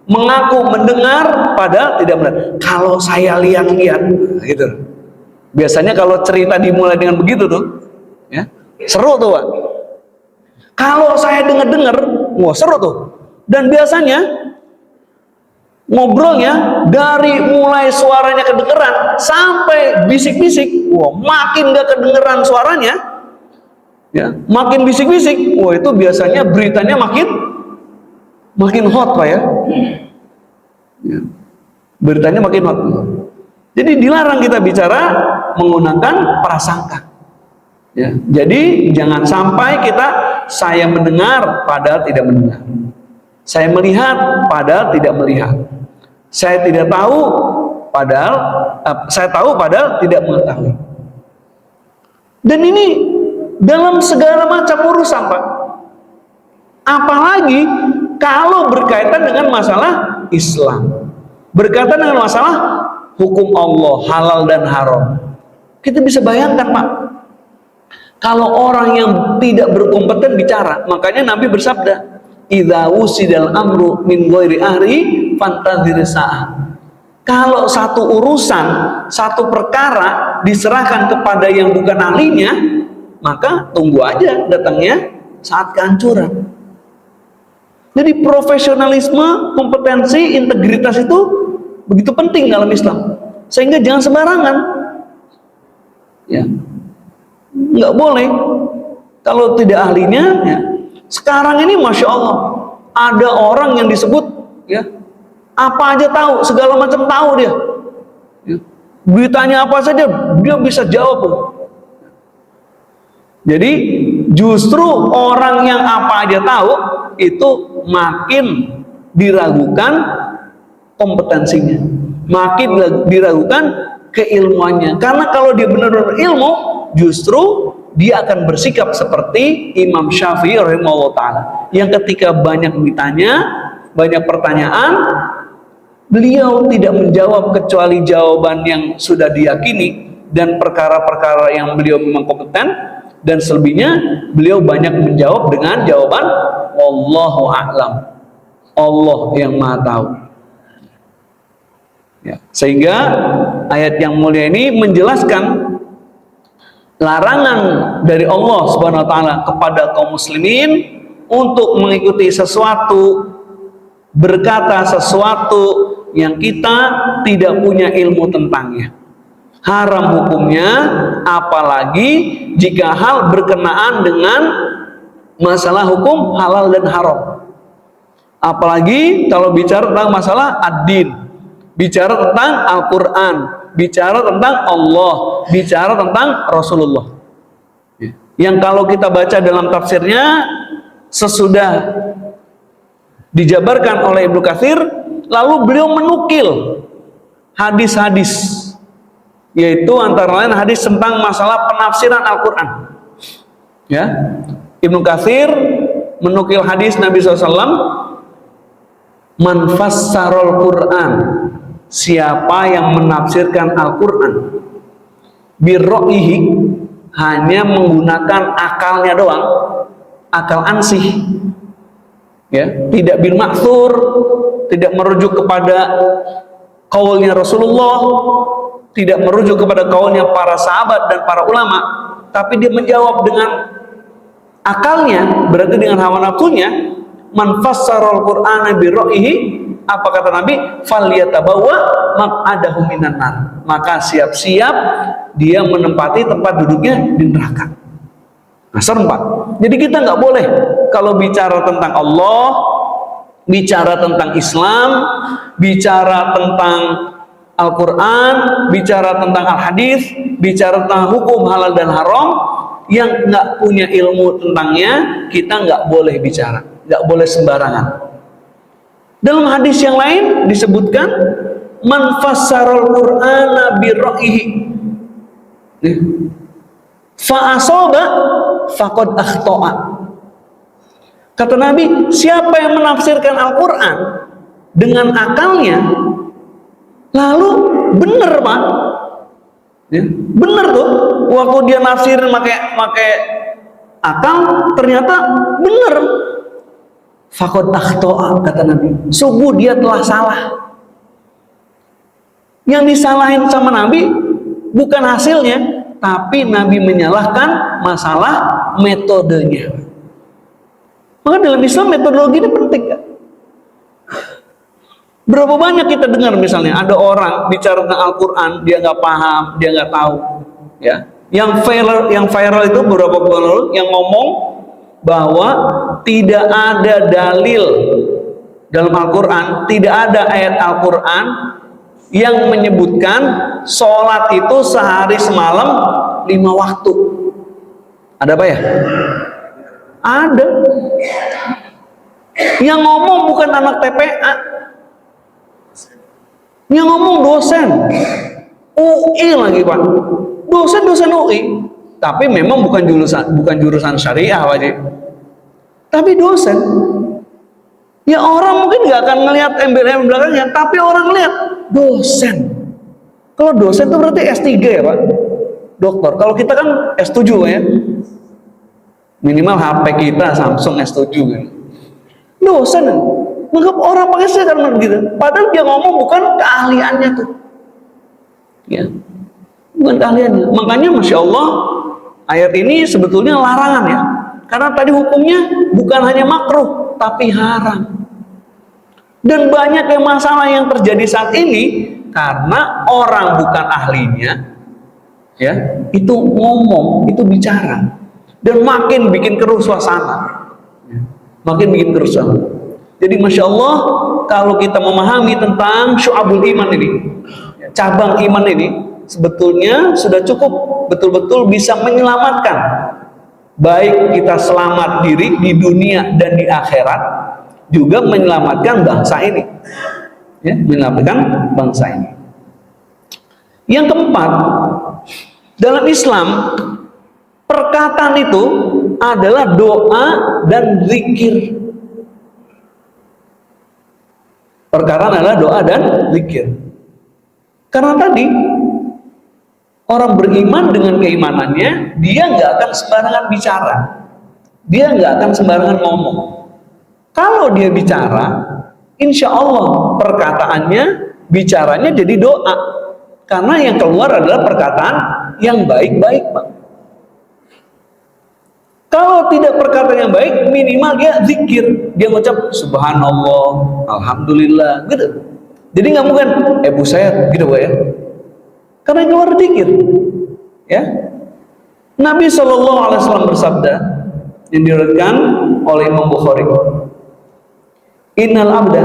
mengaku mendengar padahal tidak melihat. Kalau saya lihat-lihat, gitu. Biasanya kalau cerita dimulai dengan begitu tuh, ya, seru tuh, Pak. Kalau saya dengar-dengar, wah seru tuh. Dan biasanya ngobrolnya dari mulai suaranya kedengeran sampai bisik-bisik, wah makin gak kedengeran suaranya, ya, makin bisik-bisik, wah itu biasanya beritanya makin hot, Pak, ya. Ya. Beritanya makin hot. Jadi dilarang kita bicara menggunakan prasangka. Ya. Jadi jangan sampai saya mendengar padahal tidak mendengar. Saya melihat padahal tidak melihat. Saya tidak tahu padahal saya tahu padahal tidak mengetahui. Dan ini dalam segala macam urusan, Pak. Apalagi kalau berkaitan dengan masalah Islam, berkaitan dengan masalah hukum Allah, halal dan haram. Kita bisa bayangkan, Pak, kalau orang yang tidak berkompeten bicara, makanya Nabi bersabda, "Idza wusidal amru min ghairi ahli fantazir sa'ah." Kalau satu urusan, satu perkara diserahkan kepada yang bukan ahlinya, maka tunggu aja datangnya saat kehancuran. Jadi profesionalisme, kompetensi, integritas itu begitu penting dalam Islam. Sehingga jangan sembarangan. Ya. Nggak boleh. Kalau tidak ahlinya, ya. Sekarang ini Masya Allah, ada orang yang disebut, ya, apa aja tahu, segala macam tahu dia. Ya. Beritanya apa saja, dia bisa jawab. Jadi justru orang yang apa aja tahu itu makin diragukan kompetensinya, makin diragukan keilmuannya. Karena kalau dia benar-benar ilmu, justru dia akan bersikap seperti Imam Syafi'i rahimahullah ta'ala, yang ketika banyak ditanya, banyak pertanyaan, beliau tidak menjawab kecuali jawaban yang sudah diyakini dan perkara-perkara yang beliau memang kompeten, dan selebihnya beliau banyak menjawab dengan jawaban Wallahu a'lam, Allah yang maha tahu. Ya. Sehingga ayat yang mulia ini menjelaskan larangan dari Allah Subhanahu wa ta'ala kepada kaum muslimin untuk mengikuti sesuatu, berkata sesuatu yang kita tidak punya ilmu tentangnya. Haram hukumnya, apalagi jika hal berkenaan dengan masalah hukum halal dan haram. Apalagi kalau bicara tentang masalah ad-din, bicara tentang Al-Quran, bicara tentang Allah, bicara tentang Rasulullah. Yang kalau kita baca dalam tafsirnya, sesudah dijabarkan oleh Ibnu Katsir, lalu beliau menukil hadis-hadis, yaitu antara lain hadis tentang masalah penafsiran Al-Quran. Ya, Ibnu Katsir menukil hadis Nabi SAW, "Man fassarul Quran," siapa yang menafsirkan Al-Quran, birro'ihi, hanya menggunakan akalnya doang, akal ansih, ya, tidak bil ma'thur, tidak merujuk kepada kaulnya Rasulullah, tidak merujuk kepada kaulnya para sahabat dan para ulama, tapi dia menjawab dengan akalnya, berarti dengan hawa nafsunya. Man fassarul Qur'ana bi ra'yihi, apa kata Nabi? Falyatabawwa maq'adahu minan nar, maka siap-siap dia menempati tempat duduknya di neraka. Nah, serem, Pak. Jadi kita nggak boleh kalau bicara tentang Allah, bicara tentang Islam, bicara tentang Al-Quran, bicara tentang Al-Hadis, bicara tentang hukum halal dan haram, yang nggak punya ilmu tentangnya, kita nggak boleh bicara, nggak boleh sembarangan. Dalam hadis yang lain disebutkan, man fassarul Qur'ana bi ra'yihi fa asaba faqad akhta'a. Kata Nabi, siapa yang menafsirkan Al-Quran dengan akalnya, lalu benar, Pak, ya, benar tuh, waktu dia nafsirin pakai akal, ternyata benar. Faqad akhta'a, kata Nabi, sungguh dia telah salah. Yang disalahin sama Nabi bukan hasilnya, tapi Nabi menyalahkan masalah metodenya. Maka dalam Islam metodologi ini penting, kan? Berapa banyak kita dengar misalnya ada orang bicara tentang Al-Quran, dia nggak paham, dia nggak tahu, ya. Yang viral itu beberapa bulan lalu yang ngomong bahwa tidak ada dalil dalam Al-Quran tidak ada ayat Al-Quran yang menyebutkan sholat itu sehari semalam 5 waktu. Ada apa ya? Ada. Yang ngomong bukan anak TPA, yang ngomong dosen UI lagi Pak, dosen UI, tapi memang bukan jurusan syariah wajib, tapi dosen. Ya orang mungkin nggak akan ngelihat embel-embel belakangnya, tapi orang lihat dosen. Kalau dosen itu berarti S3 ya Pak, dokter. Kalau kita kan S7 ya, minimal HP kita Samsung S7 kan. Dosen, maka orang pakai saya karena begitu. Padahal dia ngomong bukan keahliannya tuh, ya, bukan keahliannya. Makanya masya Allah ayat ini sebetulnya larangan ya, karena tadi hukumnya bukan hanya makruh tapi haram. Dan banyak yang masalah yang terjadi saat ini karena orang bukan ahlinya, ya, itu ngomong, itu bicara, dan makin bikin keruh suasana. Makin bikin kerusuhan. Jadi masya Allah kalau kita memahami tentang syu'abul iman ini, cabang iman ini, sebetulnya sudah cukup betul-betul bisa menyelamatkan, baik kita selamat diri di dunia dan di akhirat, juga menyelamatkan bangsa ini, ya, menyelamatkan bangsa ini. Yang keempat, dalam Islam perkataan itu adalah doa dan zikir. Perkataan adalah doa dan zikir. Karena tadi orang beriman dengan keimanannya, dia nggak akan sembarangan bicara, dia nggak akan sembarangan ngomong. Kalau dia bicara, insya Allah perkataannya, bicaranya jadi doa, karena yang keluar adalah perkataan yang baik-baik, Pak. Kalau tidak perkataan yang baik, minimal dia zikir, dia mengucap subhanallah, alhamdulillah, gitu. Jadi nggak mungkin, Bu saya gitu Pak ya, karena yang keluar zikir, ya. Nabi SAW bersabda yang diriwayatkan oleh Imam Bukhari, innal abda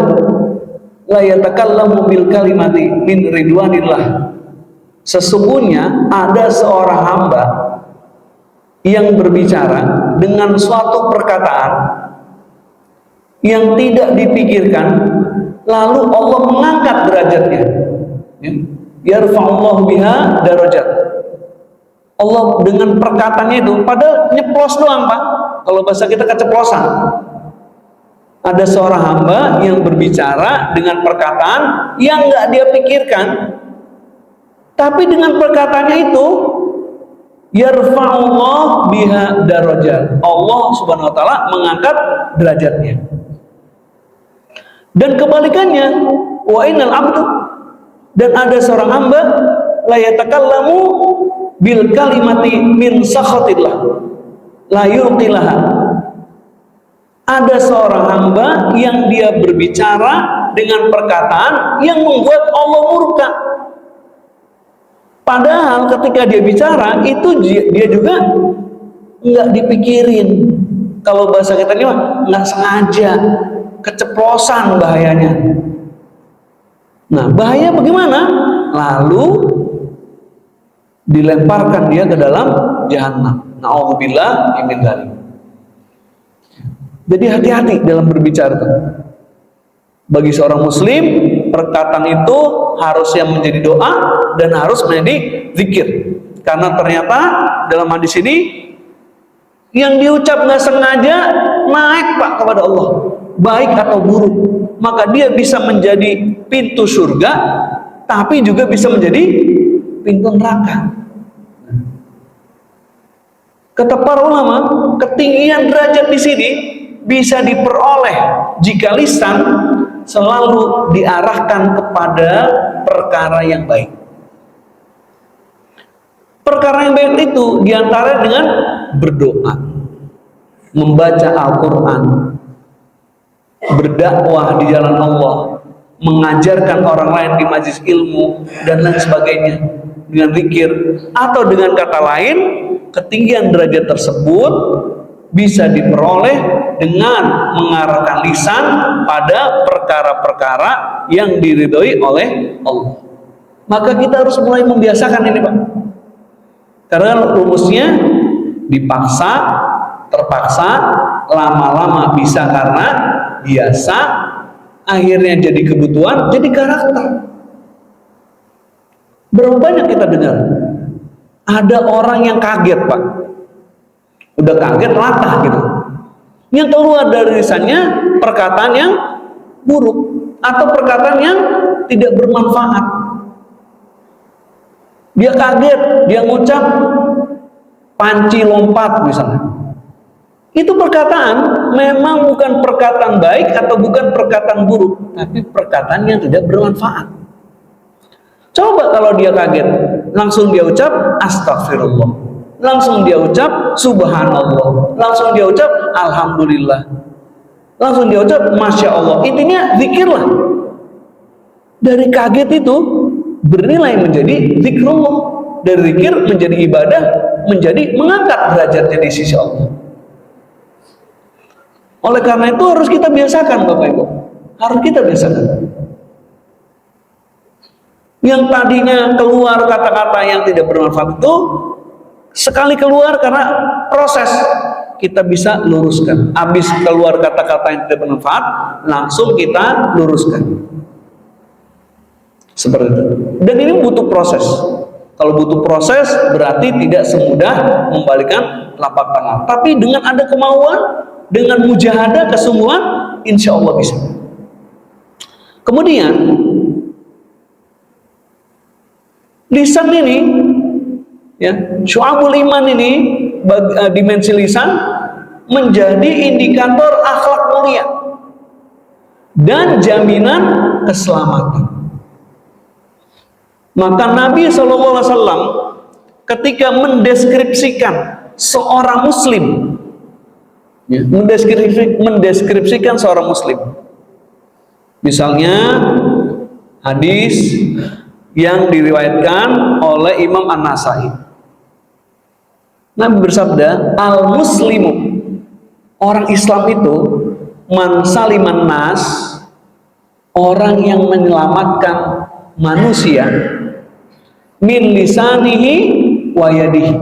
la yatakallamu bil kalimati min ridwanillah. Sesungguhnya ada seorang hamba yang berbicara dengan suatu perkataan yang tidak dipikirkan, lalu Allah mengangkat derajatnya, ya. Yarfa'ullahu biha darajat. Allah dengan perkataannya itu, padahal nyeplos doang Pak, kalau bahasa kita keceplosan. Ada seorang hamba yang berbicara dengan perkataan yang nggak dia pikirkan, tapi dengan perkataannya itu yarfa'ullah biha darajat, Allah subhanahu wa ta'ala mengangkat derajatnya. Dan kebalikannya, wa innal abdu, dan ada seorang hamba la yatakallamu bil kalimati min sakhatillah la yulqilaha. Ada seorang hamba yang dia berbicara dengan perkataan yang membuat Allah murka. Padahal ketika dia bicara itu dia juga nggak dipikirin. Kalau bahasa kita ini nggak sengaja, keceplosan bahayanya. Nah bahaya bagaimana? Lalu dilemparkan dia ke dalam jahanam. Na'udzubillah min dzalik. Jadi hati-hati dalam berbicara itu. Bagi seorang muslim, perkataan itu harusnya menjadi doa dan harus menjadi zikir. Karena ternyata dalam hadis ini yang diucap nggak sengaja naik Pak kepada Allah, baik atau buruk, maka dia bisa menjadi pintu surga, tapi juga bisa menjadi pintu neraka. Kata para ulama, ketinggian derajat di sini bisa diperoleh jika lisan selalu diarahkan kepada perkara yang baik. Perkara yang baik itu diantara dengan berdoa, membaca Al-Quran, berdakwah di jalan Allah, mengajarkan orang lain di majelis ilmu, dan lain sebagainya, dengan zikir, atau dengan kata lain, ketinggian derajat tersebut bisa diperoleh dengan mengarahkan lisan pada perkara-perkara yang diridhoi oleh Allah. Maka kita harus mulai membiasakan ini, Pak. Karena rumusnya dipaksa, terpaksa, lama-lama bisa karena biasa, akhirnya jadi kebutuhan, jadi karakter. Berapa banyak kita dengar ada orang yang kaget, Pak, udah kaget latah gitu, yang keluar dari lisannya perkataan yang buruk atau perkataan yang tidak bermanfaat. Dia kaget, dia ngucap panci lompat misalnya. Itu perkataan memang bukan perkataan baik atau bukan perkataan buruk, tapi perkataan yang tidak bermanfaat. Coba kalau dia kaget, langsung dia ucap astagfirullah, langsung dia ucap subhanallah, langsung dia ucap alhamdulillah, langsung dia ucap masya Allah. Intinya zikirlah. Dari kaget itu bernilai menjadi zikrullah, dari zikir menjadi ibadah, menjadi mengangkat derajatnya di sisi Allah. Oleh karena itu harus kita biasakan, Bapak Ibu, harus kita biasakan. Yang tadinya keluar kata-kata yang tidak bermanfaat itu sekali keluar karena proses kita bisa luruskan. Habis keluar kata-kata yang tidak bermanfaat, langsung kita luruskan. Seperti itu. Dan ini butuh proses. Kalau butuh proses berarti tidak semudah membalikkan telapak tangan. Tapi dengan ada kemauan, dengan mujahadah, kesungguhan, insya Allah bisa. Kemudian lisan ini, ya, syu'abul iman ini, dimensi lisan menjadi indikator akhlak mulia dan jaminan keselamatan. Maka Nabi SAW ketika mendeskripsikan seorang muslim, ya, mendeskripsikan seorang muslim, misalnya hadis yang diriwayatkan oleh Imam An-Nasai, Nabi bersabda, al-muslimu, orang Islam itu, man saliman nas, orang yang menyelamatkan manusia, min lisanihi wa yadihi,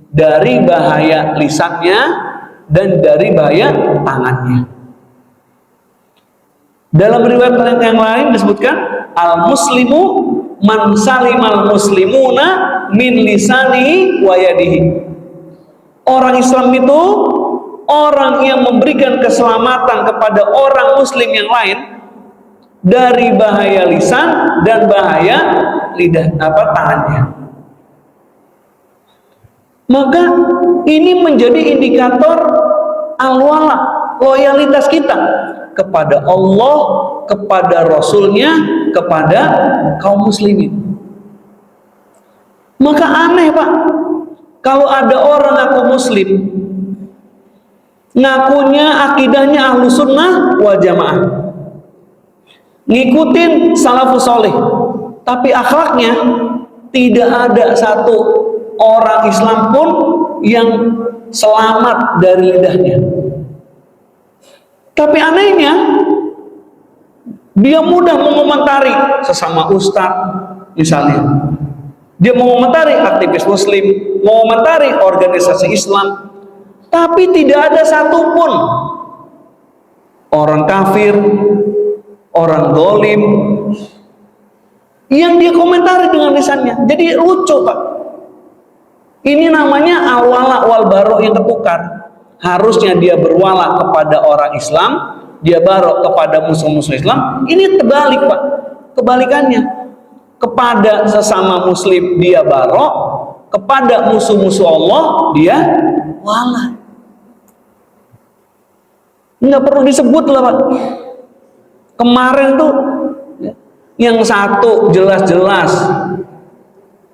dari bahaya lisannya dan dari bahaya tangannya. Dalam riwayat yang lain disebutkan al-muslimu man salimal muslimuna min lisanihi wa yadihi. Orang Islam itu orang yang memberikan keselamatan kepada orang muslim yang lain dari bahaya lisan dan bahaya lidah tangannya. Maka ini menjadi indikator al-wala, loyalitas kita kepada Allah, kepada Rasulnya, kepada kaum muslimin. Maka aneh, Pak, kalau ada orang ngaku muslim, ngakunya akidahnya ahlu sunnah wal jamaah, ngikutin salafus soleh, tapi akhlaknya tidak ada satu orang Islam pun yang selamat dari lidahnya. Tapi anehnya, dia mudah mengomentari sesama ustadz misalnya, dia mengomentari aktivis muslim, mengomentari organisasi Islam, tapi tidak ada satupun orang kafir, orang dolim yang dia komentari dengan lisannya. Jadi lucu, Pak. Ini namanya awala wal baro yang ketukar. Harusnya dia berwala kepada orang Islam, dia baro kepada musuh-musuh Islam. Ini terbalik, Pak. Kebalikannya, kepada sesama muslim dia baro, kepada musuh-musuh Allah dia wala. Nggak perlu disebut lah, Pak. Kemarin tuh yang satu jelas-jelas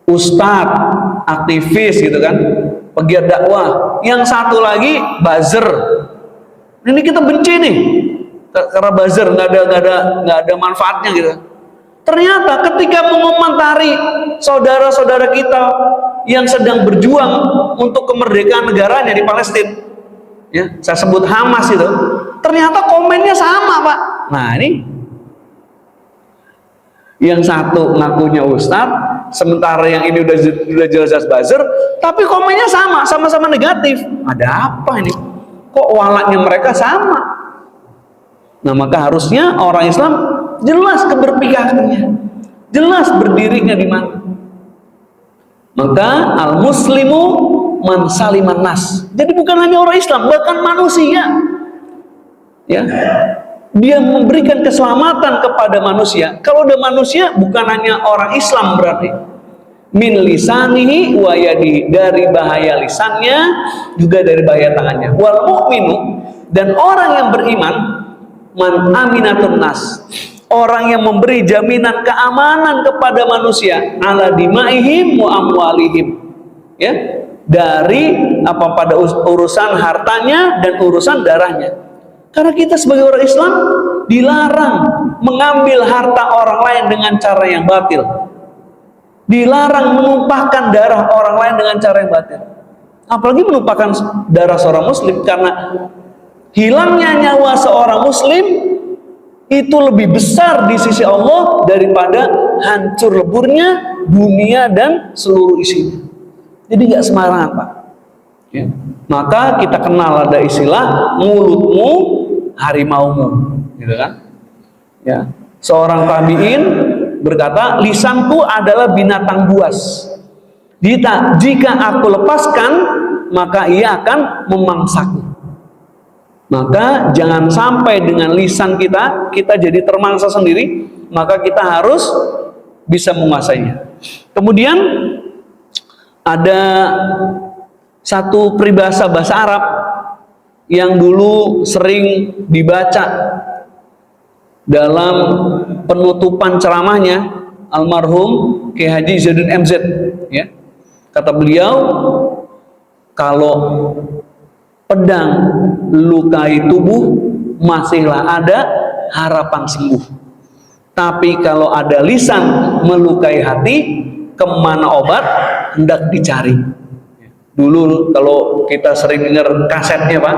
ustadz, aktivis gitu kan, pegiat dakwah, yang satu lagi buzzer. Ini kita benci nih karena buzzer, nggak ada manfaatnya gitu. Ternyata ketika mengomentari saudara-saudara kita yang sedang berjuang untuk kemerdekaan negaranya di Palestina, ya, saya sebut Hamas itu, ternyata komennya sama Pak. Nah ini yang satu ngakunya ustadz, sementara yang ini udah jelas-jelas buzzer, tapi komennya sama-sama negatif. Ada apa ini? Kok walatnya mereka sama? Nah maka harusnya orang Islam jelas keberpihakannya, jelas berdirinya di mana. Maka al muslimu man saliman nas. Jadi bukan hanya orang Islam, bahkan manusia. Ya. Dia memberikan keselamatan kepada manusia. Kalau udah manusia bukan hanya orang Islam berarti. Min lisanihi wa yadi, dari bahaya lisannya juga dari bahaya tangannya. Wal mu'minu, dan orang yang beriman, man aminatun nas, orang yang memberi jaminan keamanan kepada manusia, ala dimaihim wa amwalihim, ya, dari apa, pada urusan hartanya dan urusan darahnya. Karena kita sebagai orang Islam dilarang mengambil harta orang lain dengan cara yang batil, dilarang menumpahkan darah orang lain dengan cara yang batil, apalagi menumpahkan darah seorang muslim. Karena hilangnya nyawa seorang muslim itu lebih besar di sisi Allah daripada hancur leburnya dunia dan seluruh isinya. Jadi nggak sembarangan Pak, ya. Maka kita kenal ada istilah mulutmu harimaumu, gitu kan? Ya, seorang tabi'in berkata, lisanku adalah binatang buas. Jika aku lepaskan, maka ia akan memangsaku. Maka jangan sampai dengan lisan kita jadi termangsa sendiri, maka kita harus bisa menguasainya. Kemudian ada satu peribahasa bahasa Arab yang dulu sering dibaca dalam penutupan ceramahnya almarhum Kiai Haji Zainuddin MZ, ya. Kata beliau, kalau pedang lukai tubuh masihlah ada harapan sembuh, tapi kalau ada lisan melukai hati, kemana obat hendak dicari. Dulu kalau kita sering dengar kasetnya Pak,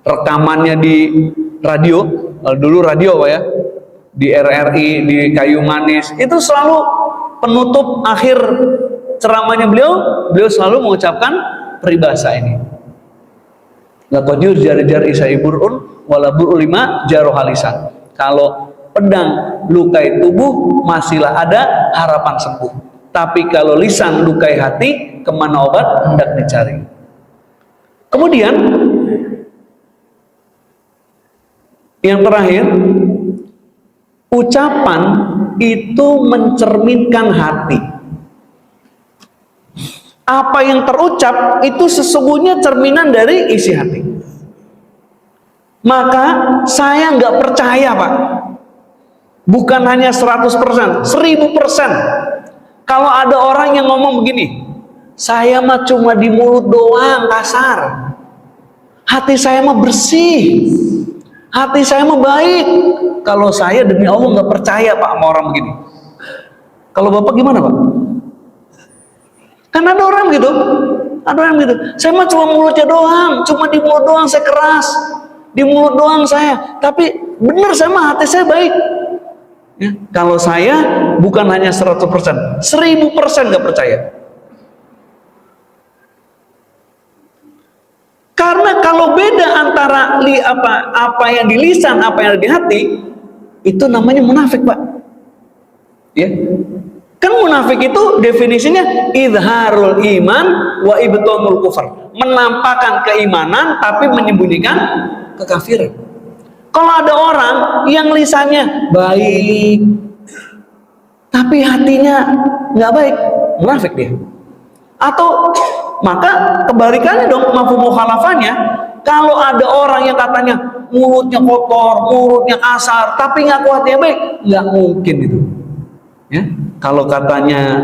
rekamannya di radio, dulu radio Pak ya, di RRI, di Kayu Manis, itu selalu penutup akhir ceramahnya beliau selalu mengucapkan peribahasa ini. Laqad jar isaiburun wala burulima jarohalisan. Kalau pedang lukai tubuh masihlah ada harapan sembuh, tapi kalau lisan lukai hati, kemana obat hendak dicari. Kemudian yang terakhir, ucapan itu mencerminkan hati. Apa yang terucap itu sesungguhnya cerminan dari isi hati. Maka saya nggak percaya Pak, bukan hanya 100%, 1000%. Kalau ada orang yang ngomong begini, saya mah cuma di mulut doang kasar, hati saya mah bersih, hati saya mah baik. Kalau saya demi Allah nggak percaya Pak sama orang begini. Kalau Bapak gimana Pak? Kan ada orang gitu, saya mah cuma mulutnya doang, cuma di mulut doang saya keras, di mulut doang saya, tapi benar saya mah hati saya baik. Ya, kalau saya bukan hanya 100%, 1000% nggak percaya. Karena kalau beda antara apa yang di lisan, apa yang ada di hati, itu namanya munafik Pak. Ya, kan munafik itu definisinya izharul iman wa ibtanul kufar, menampakkan keimanan tapi menyembunyikan kekafiran. Kalau ada orang yang lisannya baik tapi hatinya nggak baik, munafik dia. Atau maka kebalikannya dong, mafhum mukhalafahnya, kalau ada orang yang katanya mulutnya kotor, mulutnya kasar tapi ngaku hatinya baik, nggak mungkin itu. Ya, kalau katanya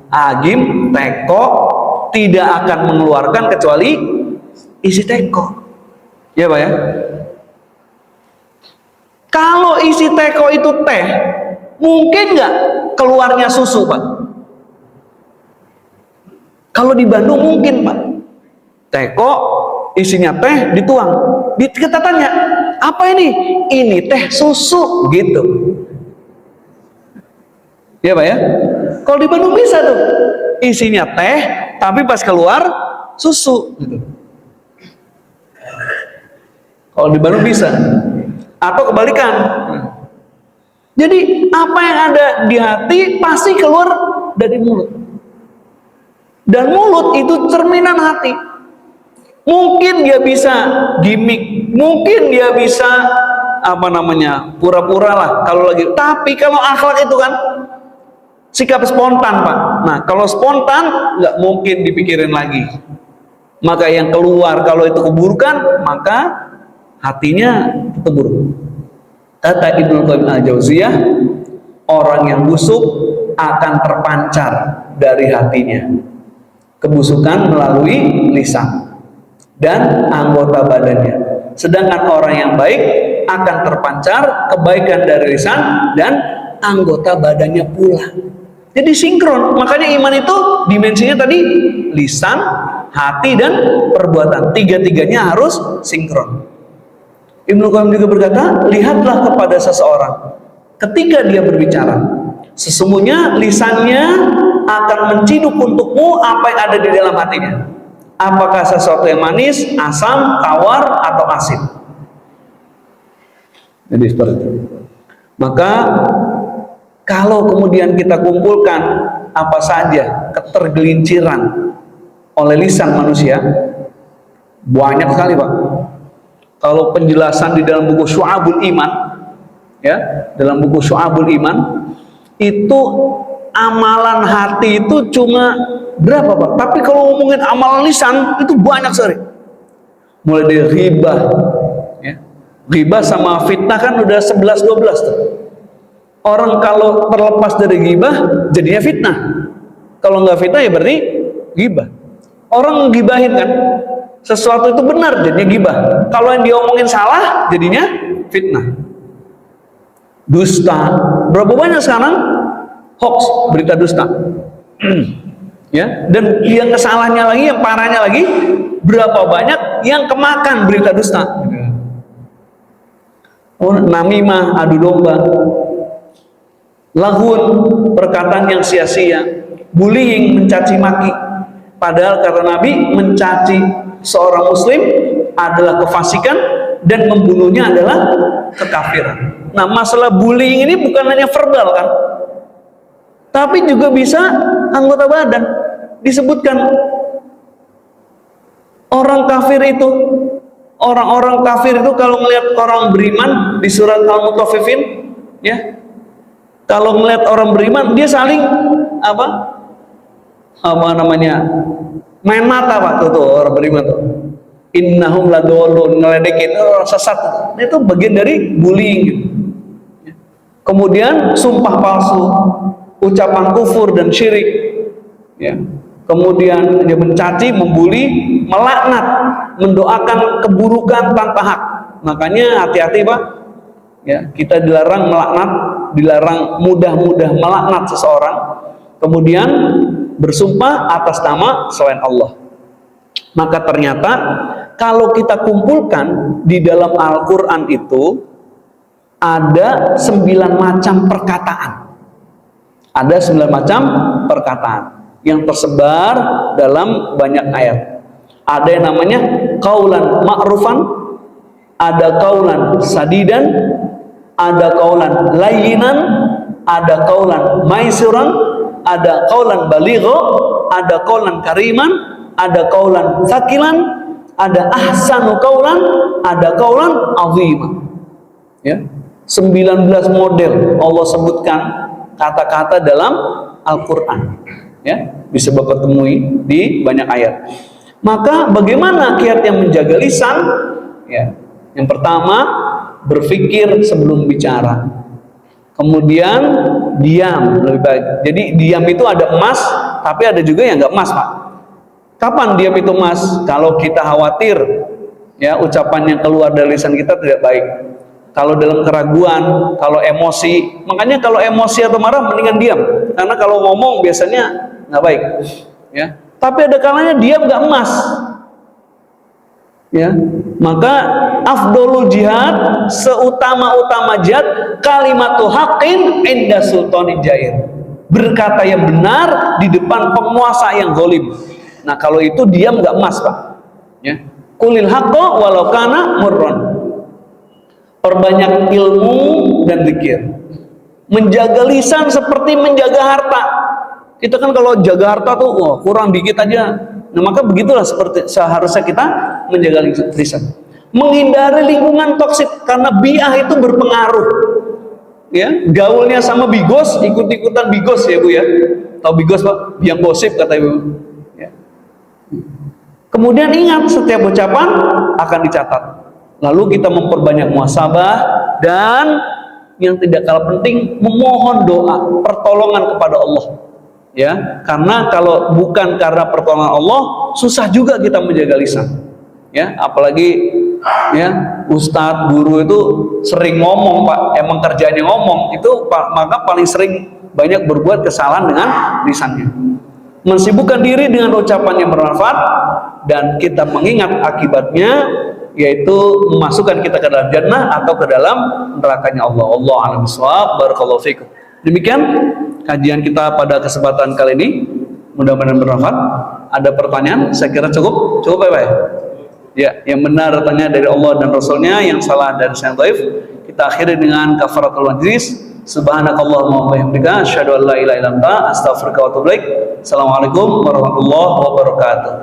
Agim, teko tidak akan mengeluarkan kecuali isi teko. Ya Pak ya. Kalau isi teko itu teh, mungkin nggak keluarnya susu Pak? Kalau di Bandung mungkin Pak. Teko isinya teh dituang. Kita tanya, apa ini? Ini teh susu gitu. Ya Pak ya. Kalau di Bandung bisa tuh, isinya teh, tapi pas keluar susu gitu. Kalau di Bandung bisa. Atau kebalikan. Jadi apa yang ada di hati pasti keluar dari mulut. Dan mulut itu cerminan hati. Mungkin dia bisa gimmick, mungkin dia bisa pura-pura lah kalau lagi. Tapi kalau akhlak itu kan sikap spontan Pak. Nah kalau spontan nggak mungkin dipikirin lagi. Maka yang keluar kalau itu keburukan, maka hatinya itu buruk. Kata Ibnu Qayyim al-Jauziyah, orang yang busuk akan terpancar dari hatinya. Kebusukan melalui lisan dan anggota badannya. Sedangkan orang yang baik akan terpancar kebaikan dari lisan dan anggota badannya pula. Jadi sinkron. Makanya iman itu dimensinya tadi lisan, hati, dan perbuatan. Tiga-tiganya harus sinkron. Ibnu Qayyim juga berkata, lihatlah kepada seseorang ketika dia berbicara, sesungguhnya lisannya akan menciduk untukmu apa yang ada di dalam hatinya. Apakah sesuatu yang manis, asam, tawar, atau asin. Jadi seperti itu. Maka kalau kemudian kita kumpulkan apa saja ketergelinciran oleh lisan manusia, banyak sekali Pak. Kalau penjelasan di dalam buku Syu'abul Iman, ya, dalam buku Syu'abul Iman, itu amalan hati itu cuma berapa Pak? Tapi kalau ngomongin amalan lisan itu banyak sekali. Mulai dari ghibah, ya. Ghibah sama fitnah kan udah 11-12 tuh. Orang kalau terlepas dari ghibah jadinya fitnah. Kalau nggak fitnah ya berarti ghibah. Orang gibahin kan, sesuatu itu benar jadinya gibah. Kalau yang diomongin salah jadinya fitnah. Dusta. Berapa banyak sekarang hoax, berita dusta. Ya, dan yang kesalahannya lagi, yang parahnya lagi, berapa banyak yang kemakan berita dusta. Namimah, adu domba. Laghun, perkataan yang sia-sia. Bullying, mencaci maki. Padahal kata Nabi, mencaci seorang muslim adalah kefasikan dan membunuhnya adalah kekafiran. Nah, masalah bullying ini bukan hanya verbal kan, tapi juga bisa anggota badan. Disebutkan orang kafir itu, orang-orang kafir itu kalau melihat orang beriman di surat Al-Mutaffifin, ya, kalau melihat orang beriman dia saling main mata Pak, tuh orang beriman tuh. Innahum ladallun, ngeledekin orang sesat. Itu bagian dari bullying gitu. Kemudian sumpah palsu, ucapan kufur dan syirik. Ya. Kemudian dia mencaci, membuli, melaknat, mendoakan keburukan tanpa hak. Makanya hati-hati Pak. Ya, kita dilarang melaknat, dilarang mudah-mudah melaknat seseorang. Kemudian bersumpah atas nama selain Allah. Maka ternyata kalau kita kumpulkan di dalam Al-Quran itu ada 9 macam perkataan. Ada 9 macam perkataan yang tersebar dalam banyak ayat. Ada yang namanya qaulan ma'rufan, ada qaulan sadidan, ada qaulan layyinan, ada qaulan maisuran, ada qaulan baligho, ada qaulan kariman, ada qaulan sakilan, ada ahsanu qaulan, ada qaulan azima. Ya, 19 model Allah sebutkan kata-kata dalam Al-Qur'an. Ya, bisa Bapak temui di banyak ayat. Maka bagaimana kiat yang menjaga lisan? Ya, yang pertama berpikir sebelum bicara. Kemudian diam lebih baik. Jadi diam itu ada emas, tapi ada juga yang nggak emas Pak. Kapan diam itu emas? Kalau kita khawatir, ya ucapan yang keluar dari lisan kita tidak baik. Kalau dalam keraguan, kalau emosi, makanya kalau emosi atau marah mendingan diam. Karena kalau ngomong biasanya nggak baik. Ya. Tapi ada kalanya diam nggak emas. Ya, maka afdolul jihad, seutama-utama jihad, kalimatu haqqin inda sultanin jair, berkata yang benar di depan penguasa yang zalim. Nah, kalau itu diam nggak emas, Pak. Ya, kulil haqqo walau kana murran. Perbanyak ilmu dan zikir, menjaga lisan seperti menjaga harta. Kita kan kalau jaga harta tuh, wah, kurang dikit aja. Nah, maka begitulah seperti seharusnya kita menjaga lisan. Menghindari lingkungan toksik, karena bi'ah itu berpengaruh. Ya, gaulnya sama bigos, ikut-ikutan bigos ya Bu ya. Tahu bigos Pak? Biang gosip kata Ibu. Ya. Kemudian ingat, setiap ucapan akan dicatat. Lalu kita memperbanyak muhasabah, dan yang tidak kalah penting, memohon doa pertolongan kepada Allah. Ya, karena kalau bukan karena pertolongan Allah, susah juga kita menjaga lisan. Ya, apalagi ya ustadz, guru itu sering ngomong, Pak, emang kerjanya ngomong itu, Pak, maka paling sering banyak berbuat kesalahan dengan lisannya. Mensibukkan diri dengan ucapan yang bermanfaat, dan kita mengingat akibatnya, yaitu memasukkan kita ke dalam jannah atau ke dalam nerakanya Allah. Allah a'lam bishawab. Barakallahu fikum. Demikian kajian kita pada kesempatan kali ini, mudah-mudahan bermanfaat. Ada pertanyaan? Saya kira cukup ya Pak ya? Ya, yang benar tanya dari Allah dan Rasulnya, yang salah dari saya dhaif. Kita akhiri dengan kafaratul majlis. Subhanakallahumma wa bihamdika asyhadu an la ilaha illa anta astaghfiruka wa atubu ilaik. Assalamualaikum warahmatullahi wabarakatuh.